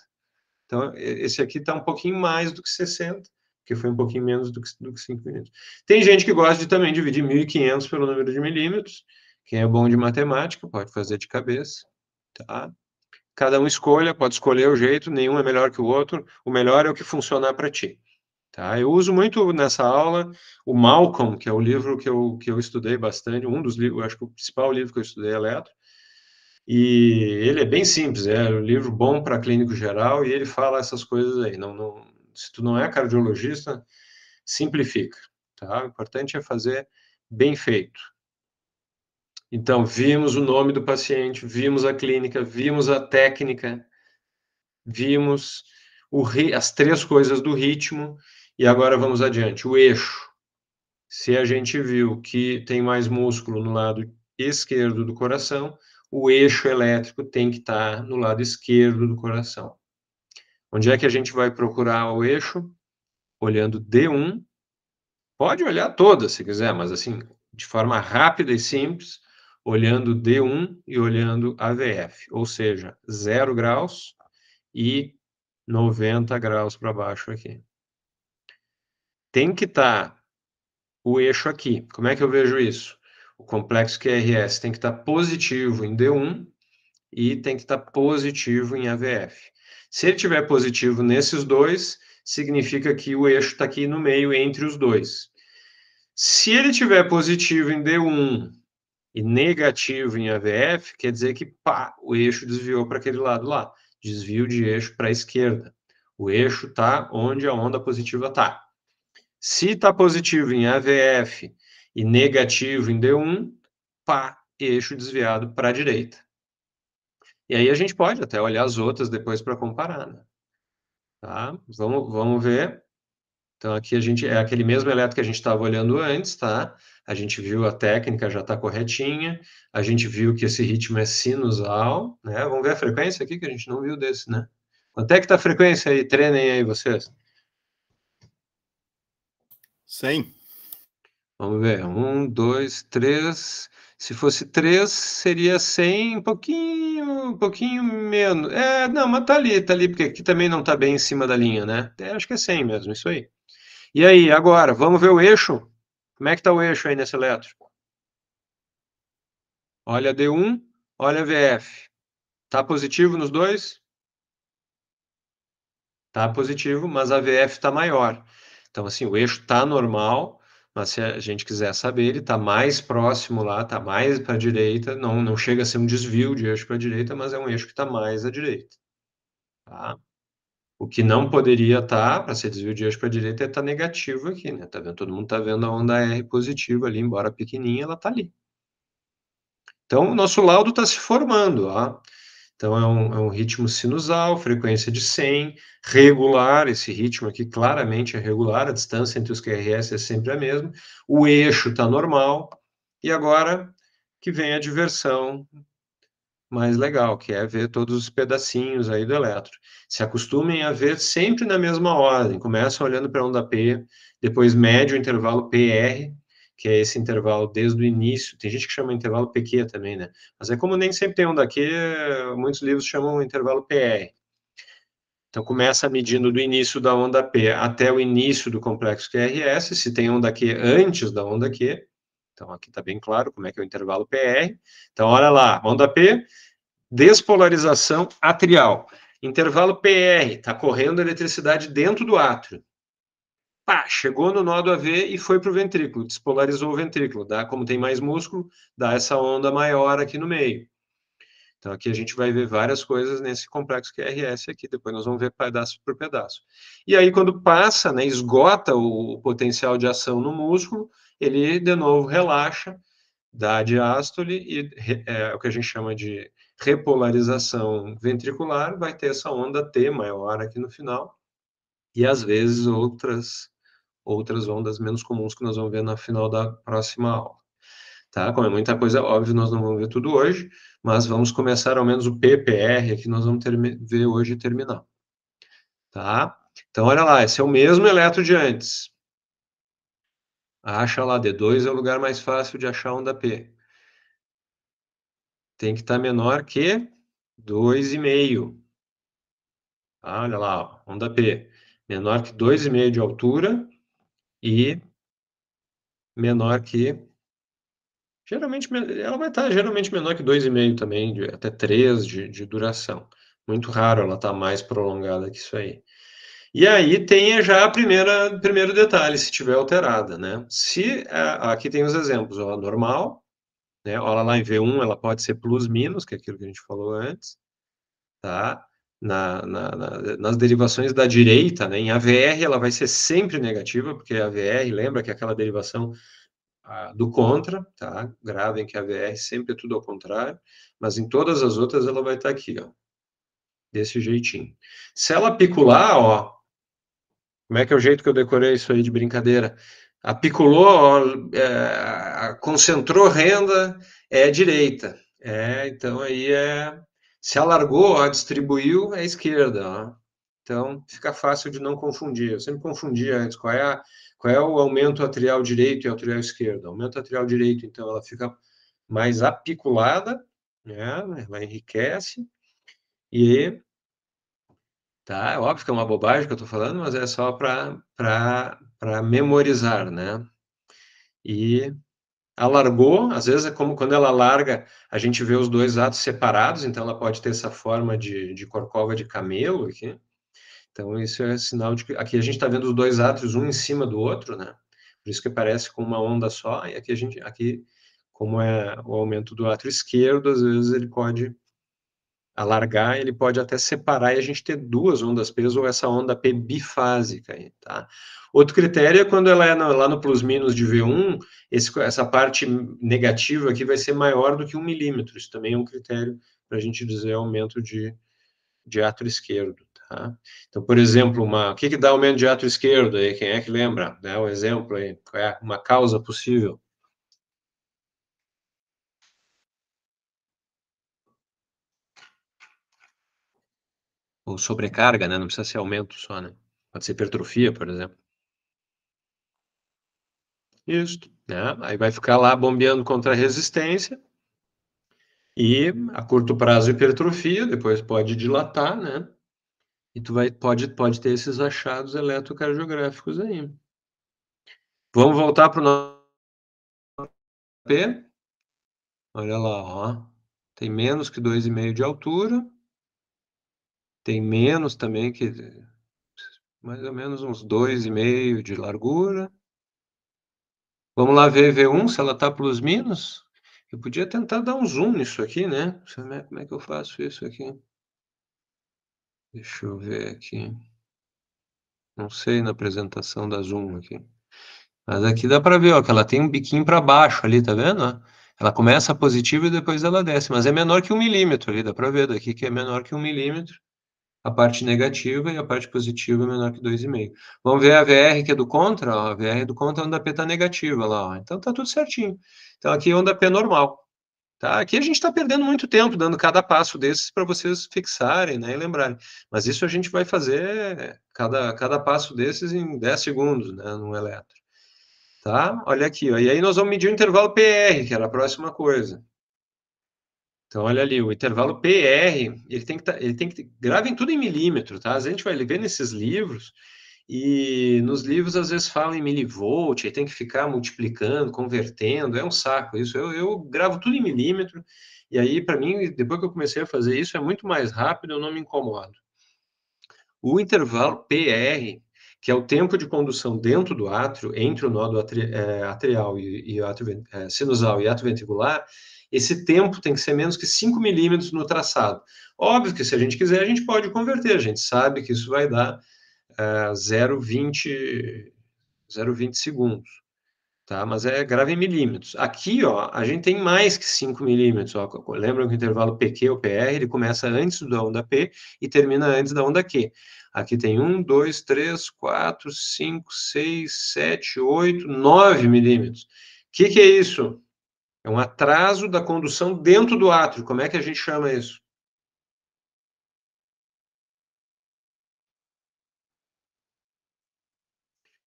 Então, esse aqui está um pouquinho mais do que 60, que foi um pouquinho menos do que 5 milímetros. Tem gente que gosta de também dividir 1.500 pelo número de milímetros. Quem é bom de matemática pode fazer de cabeça, tá? Cada um escolha, pode escolher o jeito, nenhum é melhor que o outro. O melhor é o que funcionar para ti, tá? Eu uso muito nessa aula o Malcolm, que é o livro que eu estudei bastante, um dos livros, acho que o principal livro que eu estudei é eletro. E ele é bem simples, é um livro bom para clínico geral e ele fala essas coisas aí. Se tu não é cardiologista, simplifica, tá? O importante é fazer bem feito. Então, vimos o nome do paciente, vimos a clínica, vimos a técnica, vimos as 3 coisas do ritmo e agora vamos adiante. O eixo. Se a gente viu que tem mais músculo no lado esquerdo do coração, o eixo elétrico tem que estar no lado esquerdo do coração. Onde é que a gente vai procurar o eixo? Olhando D1. Pode olhar toda, se quiser, mas assim, de forma rápida e simples, olhando D1 e olhando AVF, ou seja, 0 graus e 90 graus para baixo aqui. Tem que estar o eixo aqui. Como é que eu vejo isso? O complexo QRS tem que estar positivo em D1 e tem que estar positivo em AVF. Se ele estiver positivo nesses dois, significa que o eixo está aqui no meio entre os dois. Se ele estiver positivo em D1 e negativo em AVF, quer dizer que o eixo desviou para aquele lado lá. Desvio de eixo para a esquerda. O eixo está onde a onda positiva está. Se está positivo em AVF e negativo em D1, pá, eixo desviado para a direita. E aí a gente pode até olhar as outras depois para comparar, né? Tá? Vamos ver. Então aqui a gente é aquele mesmo eletro que a gente estava olhando antes, tá? A gente viu a técnica já está corretinha, a gente viu que esse ritmo é sinusal, né? Vamos ver a frequência aqui que a gente não viu desse, né? Quanto é que tá a frequência aí? Treinem aí vocês. 100. Vamos ver. 1, 2, 3. Se fosse 3, seria 100, um pouquinho menos. É, não, mas tá ali, porque aqui também não tá bem em cima da linha, né? Acho que é 100 mesmo, isso aí. E aí, agora, vamos ver o eixo? Como é que tá o eixo aí nesse elétrico? Olha D1, olha VF. Tá positivo nos dois? Tá positivo, mas a VF tá maior. Então, assim, o eixo tá normal, mas se a gente quiser saber, ele tá mais próximo lá, tá mais para a direita, não chega a ser um desvio de eixo para a direita, mas é um eixo que está mais à direita. Tá? O que não poderia estar, para ser desvio de eixo para a direita, é estar negativo aqui, né? Tá vendo? Todo mundo está vendo a onda R positiva ali, embora pequenininha, ela está ali. Então, o nosso laudo está se formando, ó. Então, é um ritmo sinusal, frequência de 100, regular, esse ritmo aqui claramente é regular, a distância entre os QRS é sempre a mesma, o eixo está normal, e agora que vem a diversão mais legal, que é ver todos os pedacinhos aí do eletro. Se acostumem a ver sempre na mesma ordem, começam olhando para a onda P, depois mede o intervalo PR, que é esse intervalo desde o início. Tem gente que chama intervalo PQ também, né? Mas é como nem sempre tem onda Q, muitos livros chamam intervalo PR. Então começa medindo do início da onda P até o início do complexo QRS, se tem onda Q antes da onda Q. Então aqui está bem claro como é que é o intervalo PR. Então olha lá, onda P, despolarização atrial. Intervalo PR, está correndo eletricidade dentro do átrio. Pá, chegou no nó do AV e foi para o ventrículo, despolarizou o ventrículo. Dá, como tem mais músculo, dá essa onda maior aqui no meio. Então aqui a gente vai ver várias coisas nesse complexo QRS aqui, depois nós vamos ver pedaço por pedaço. E aí quando passa, né, esgota o potencial de ação no músculo, ele de novo relaxa, dá diástole e é o que a gente chama de repolarização ventricular, vai ter essa onda T maior aqui no final, e às vezes outras ondas menos comuns que nós vamos ver no final da próxima aula. Tá? Como é muita coisa, óbvio, nós não vamos ver tudo hoje, mas vamos começar ao menos o PPR aqui, nós vamos ver hoje e terminar. Tá? Então, olha lá, esse é o mesmo eletro de antes. Acha lá, D2 é o lugar mais fácil de achar onda P. Tem que estar menor que 2,5. Olha lá, onda P. Menor que 2,5 de altura e menor que... Geralmente, ela vai estar geralmente menor que 2,5 também, até 3 de duração. Muito raro ela estar mais prolongada que isso aí. E aí tem já primeiro detalhe, se tiver alterada, né? Aqui tem os exemplos, ó, normal, né? Olha lá em V1, ela pode ser plus minus, que é aquilo que a gente falou antes, tá? Nas derivações da direita, né? Em AVR ela vai ser sempre negativa, porque a AVR, lembra que é aquela derivação do contra, tá? Gravem que a AVR sempre é tudo ao contrário, mas em todas as outras ela vai estar aqui, ó, desse jeitinho. Se ela picular, ó, como é que é o jeito que eu decorei isso aí de brincadeira? Apiculou, ó, concentrou renda, é direita. Então aí se alargou, ó, distribuiu, é esquerda, ó. Então fica fácil de não confundir. Eu sempre confundia antes qual é o aumento atrial direito e atrial esquerdo. Aumento atrial direito, então ela fica mais apiculada, né? Ela enriquece e tá, é óbvio que é uma bobagem que eu estou falando, mas é só para memorizar, né? E alargou, às vezes é como quando ela larga, a gente vê os dois atos separados, então ela pode ter essa forma de corcova de camelo aqui. Então isso é sinal de que aqui a gente está vendo os dois átrios um em cima do outro, né? Por isso que parece com uma onda só, e aqui como é o aumento do átrio esquerdo, às vezes ele pode alargar, ele pode até separar e a gente ter duas ondas P ou essa onda P bifásica aí, tá? Outro critério é quando ela é lá no plus-minus de V1, essa parte negativa aqui vai ser maior do que 1 milímetro. Isso também é um critério para a gente dizer aumento de átrio esquerdo, tá? Então, por exemplo, o que dá aumento de átrio esquerdo aí? Quem é que lembra? Dá um exemplo aí. Qual é uma causa possível? Ou sobrecarga, né? Não precisa ser aumento só, né? Pode ser hipertrofia, por exemplo. Isso, né? Aí vai ficar lá bombeando contra a resistência e a curto prazo hipertrofia, depois pode dilatar, né? E tu pode ter esses achados eletrocardiográficos aí. Vamos voltar para o nosso P. Olha lá, ó. Tem menos que 2,5 de altura. Tem menos também que mais ou menos uns 2,5 de largura. Vamos lá ver V1, se ela está plus minus. Eu podia tentar dar um zoom nisso aqui, né? Como é que eu faço isso aqui? Deixa eu ver aqui. Não sei na apresentação da zoom aqui. Mas aqui dá para ver, ó, que ela tem um biquinho para baixo ali, tá vendo? Ó? Ela começa positiva e depois ela desce, mas é menor que 1 milímetro ali, dá para ver daqui que é menor que 1 milímetro. A parte negativa e a parte positiva é menor que 2,5. Vamos ver a VR que é do contra, ó. A VR do contra, a onda P está negativa lá, ó. Então tá tudo certinho. Então aqui a onda P é normal. Tá? Aqui a gente está perdendo muito tempo dando cada passo desses para vocês fixarem, né, e lembrarem. Mas isso a gente vai fazer cada passo desses em 10 segundos, né, no eletro. Tá? Olha aqui, ó. E aí nós vamos medir o intervalo PR, que era a próxima coisa. Então, olha ali, o intervalo PR, ele tem que gravem tudo em milímetro, tá? A gente vai ver nesses livros, e nos livros às vezes falam em milivolt, aí tem que ficar multiplicando, convertendo, é um saco isso. Eu gravo tudo em milímetro, e aí, para mim, depois que eu comecei a fazer isso, é muito mais rápido, eu não me incomodo. O intervalo PR, que é o tempo de condução dentro do átrio, entre o nódo atrial e o átrio sinusal e átrio ventricular, esse tempo tem que ser menos que 5 milímetros no traçado. Óbvio que se a gente quiser, a gente pode converter, a gente sabe que isso vai dar 0,20 segundos, tá? Mas grave em milímetros. Aqui, ó, a gente tem mais que 5 milímetros. Ó. Lembra que o intervalo PQ ou PR, ele começa antes da onda P e termina antes da onda Q. Aqui tem 1, 2, 3, 4, 5, 6, 7, 8, 9 milímetros. O que é isso? É um atraso da condução dentro do átrio. Como é que a gente chama isso?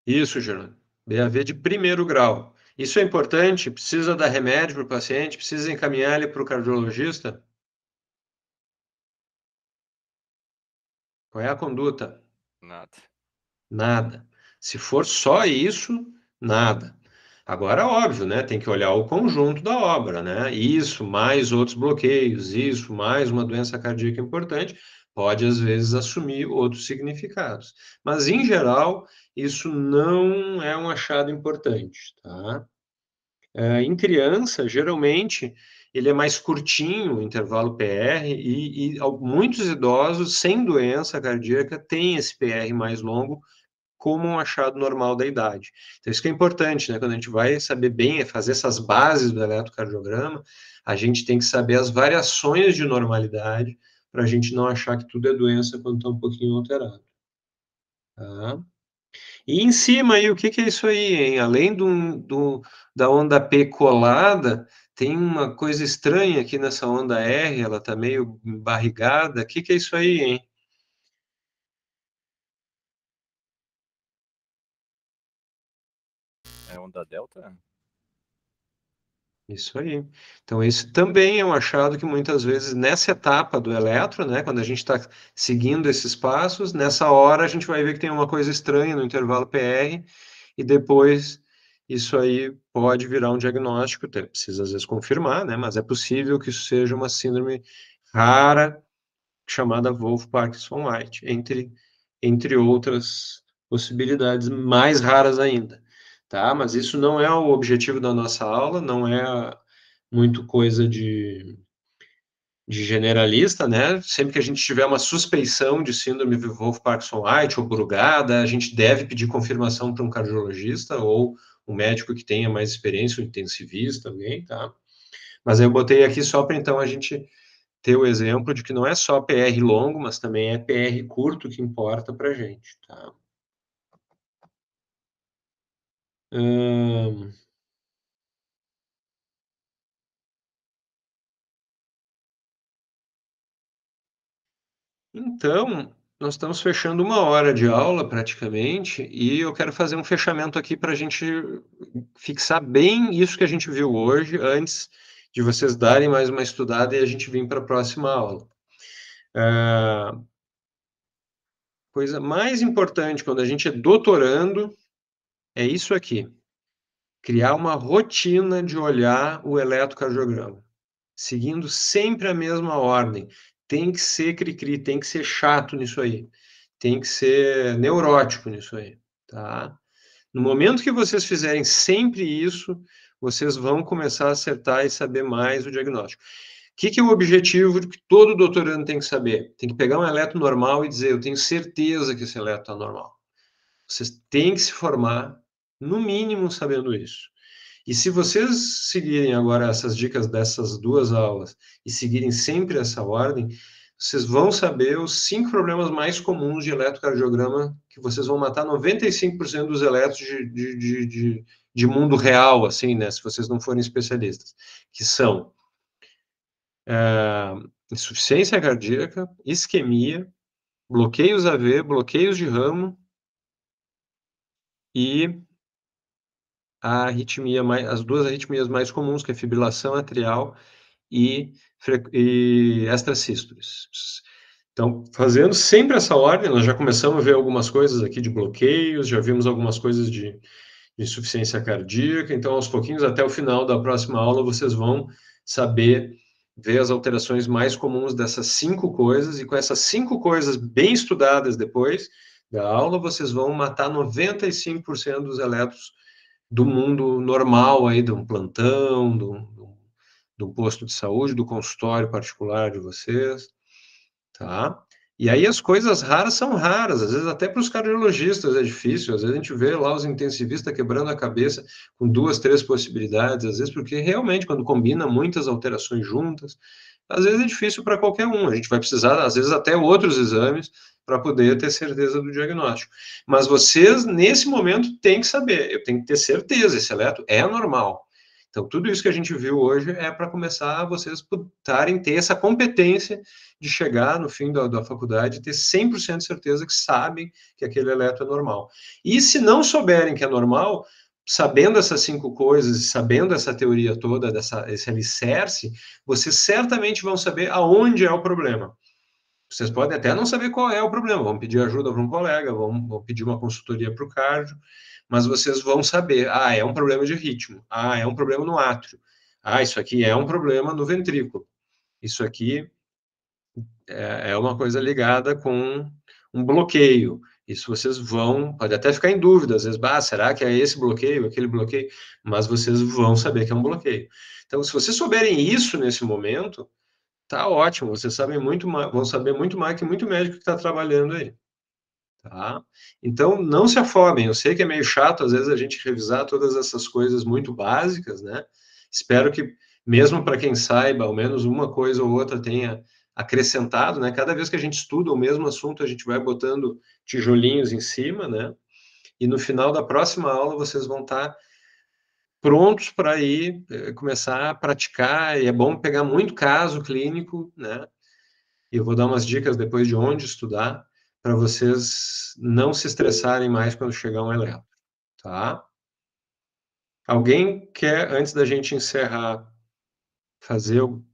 Isso, Gerônimo. BAV de primeiro grau. Isso é importante? Precisa dar remédio para o paciente? Precisa encaminhar ele para o cardiologista? Qual é a conduta? Nada. Nada. Se for só isso, nada. Agora, óbvio, né? Tem que olhar o conjunto da obra, né? Isso, mais outros bloqueios, isso, mais uma doença cardíaca importante, pode às vezes assumir outros significados. Mas, em geral, isso não é um achado importante, tá? Em criança, geralmente, ele é mais curtinho, o intervalo PR, e muitos idosos sem doença cardíaca têm esse PR mais longo, como um achado normal da idade. Então, isso que é importante, né? Quando a gente vai saber bem, fazer essas bases do eletrocardiograma, a gente tem que saber as variações de normalidade para a gente não achar que tudo é doença quando está um pouquinho alterado. Tá? E em cima aí, o que é isso aí, hein? Além da onda P colada, tem uma coisa estranha aqui nessa onda R, ela está meio barrigada. O que é isso aí, hein? É onda delta? Isso aí. Então, esse também é um achado que muitas vezes, nessa etapa do eletro, né, quando a gente está seguindo esses passos, nessa hora a gente vai ver que tem uma coisa estranha no intervalo PR, e depois isso aí pode virar um diagnóstico, precisa às vezes confirmar, né, mas é possível que isso seja uma síndrome rara, chamada Wolff-Parkinson-White, entre outras possibilidades mais raras ainda. Tá? Mas isso não é o objetivo da nossa aula, não é muito coisa generalista, né? Sempre que a gente tiver uma suspeição de síndrome de Wolff-Parkinson-White ou Brugada, a gente deve pedir confirmação para um cardiologista ou um médico que tenha mais experiência, um intensivista, alguém, tá? Mas eu botei aqui só para então a gente ter o exemplo de que não é só PR longo, mas também é PR curto que importa para a gente, tá? Então, nós estamos fechando 1 hora de aula praticamente, e eu quero fazer um fechamento aqui para a gente fixar bem isso que a gente viu hoje, antes de vocês darem mais uma estudada e a gente vir para a próxima aula. Coisa mais importante quando a gente é doutorando é isso aqui: criar uma rotina de olhar o eletrocardiograma, seguindo sempre a mesma ordem. Tem que ser cri-cri, tem que ser chato nisso aí, tem que ser neurótico nisso aí, tá? No momento que vocês fizerem sempre isso, vocês vão começar a acertar e saber mais o diagnóstico. O que é o objetivo que todo doutorando tem que saber? Tem que pegar um eletro normal e dizer, eu tenho certeza que esse eletro está normal. Vocês têm que se formar, no mínimo, sabendo isso. E se vocês seguirem agora essas dicas dessas 2 aulas e seguirem sempre essa ordem, vocês vão saber os 5 problemas mais comuns de eletrocardiograma, que vocês vão matar 95% dos eletros de mundo real, assim, né, se vocês não forem especialistas, que são insuficiência cardíaca, isquemia, bloqueios AV, bloqueios de ramo e a arritmia as 2 arritmias mais comuns, que é fibrilação atrial e extrasístoles. Então, fazendo sempre essa ordem, nós já começamos a ver algumas coisas aqui de bloqueios, já vimos algumas coisas de insuficiência cardíaca, então, aos pouquinhos, até o final da próxima aula, vocês vão saber ver as alterações mais comuns dessas 5 coisas, e com essas 5 coisas bem estudadas depois da aula, vocês vão matar 95% dos eletros do mundo normal aí, de um plantão, do posto de saúde, do consultório particular de vocês, tá? E aí as coisas raras são raras, às vezes até para os cardiologistas é difícil, às vezes a gente vê lá os intensivistas quebrando a cabeça com 2, 3 possibilidades, às vezes porque realmente quando combina muitas alterações juntas, às vezes é difícil para qualquer um, a gente vai precisar, às vezes, até outros exames para poder ter certeza do diagnóstico. Mas vocês, nesse momento, têm que saber, eu tenho que ter certeza, esse eletro é anormal. Então, tudo isso que a gente viu hoje é para começar a vocês ter essa competência de chegar no fim da faculdade e ter 100% de certeza que sabem que aquele eletro é normal. E se não souberem que é normal, sabendo essas 5 coisas e sabendo essa teoria toda, esse alicerce, vocês certamente vão saber aonde é o problema. Vocês podem até não saber qual é o problema, vão pedir ajuda para um colega, vão pedir uma consultoria para o cardio, mas vocês vão saber, é um problema de ritmo, é um problema no átrio, isso aqui é um problema no ventrículo, isso aqui é uma coisa ligada com um bloqueio. Isso vocês pode até ficar em dúvida, às vezes, será que é esse bloqueio, aquele bloqueio? Mas vocês vão saber que é um bloqueio. Então, se vocês souberem isso nesse momento, tá ótimo, vocês vão saber muito mais que muito médico que está trabalhando aí. Tá? Então, não se afobem, eu sei que é meio chato, às vezes, a gente revisar todas essas coisas muito básicas, né? Espero que, mesmo para quem saiba, ao menos uma coisa ou outra tenha acrescentado, né? Cada vez que a gente estuda o mesmo assunto, a gente vai botando tijolinhos em cima, né? E no final da próxima aula, vocês vão estar prontos para ir começar a praticar, e é bom pegar muito caso clínico, né? E eu vou dar umas dicas depois de onde estudar, para vocês não se estressarem mais quando chegar um eletro, tá? Alguém quer, antes da gente encerrar,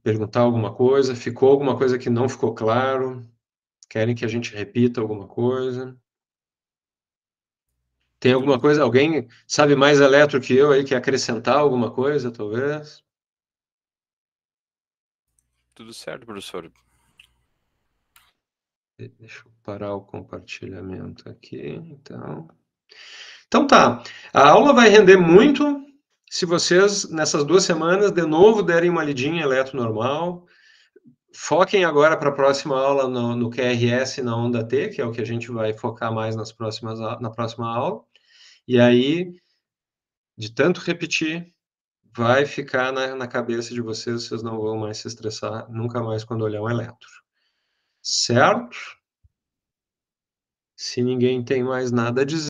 perguntar alguma coisa? Ficou alguma coisa que não ficou claro? Querem que a gente repita alguma coisa? Tem alguma coisa? Alguém sabe mais eletro que eu aí, quer acrescentar alguma coisa, talvez? Tudo certo, professor. Deixa eu parar o compartilhamento aqui, então. Então tá, a aula vai render muito se vocês, nessas 2 semanas, de novo derem uma lidinha em eletro normal, foquem agora para a próxima aula no QRS na onda T, que é o que a gente vai focar mais na próxima aula. E aí, de tanto repetir, vai ficar na cabeça de vocês não vão mais se estressar nunca mais quando olhar um eletro. Certo? Se ninguém tem mais nada a dizer,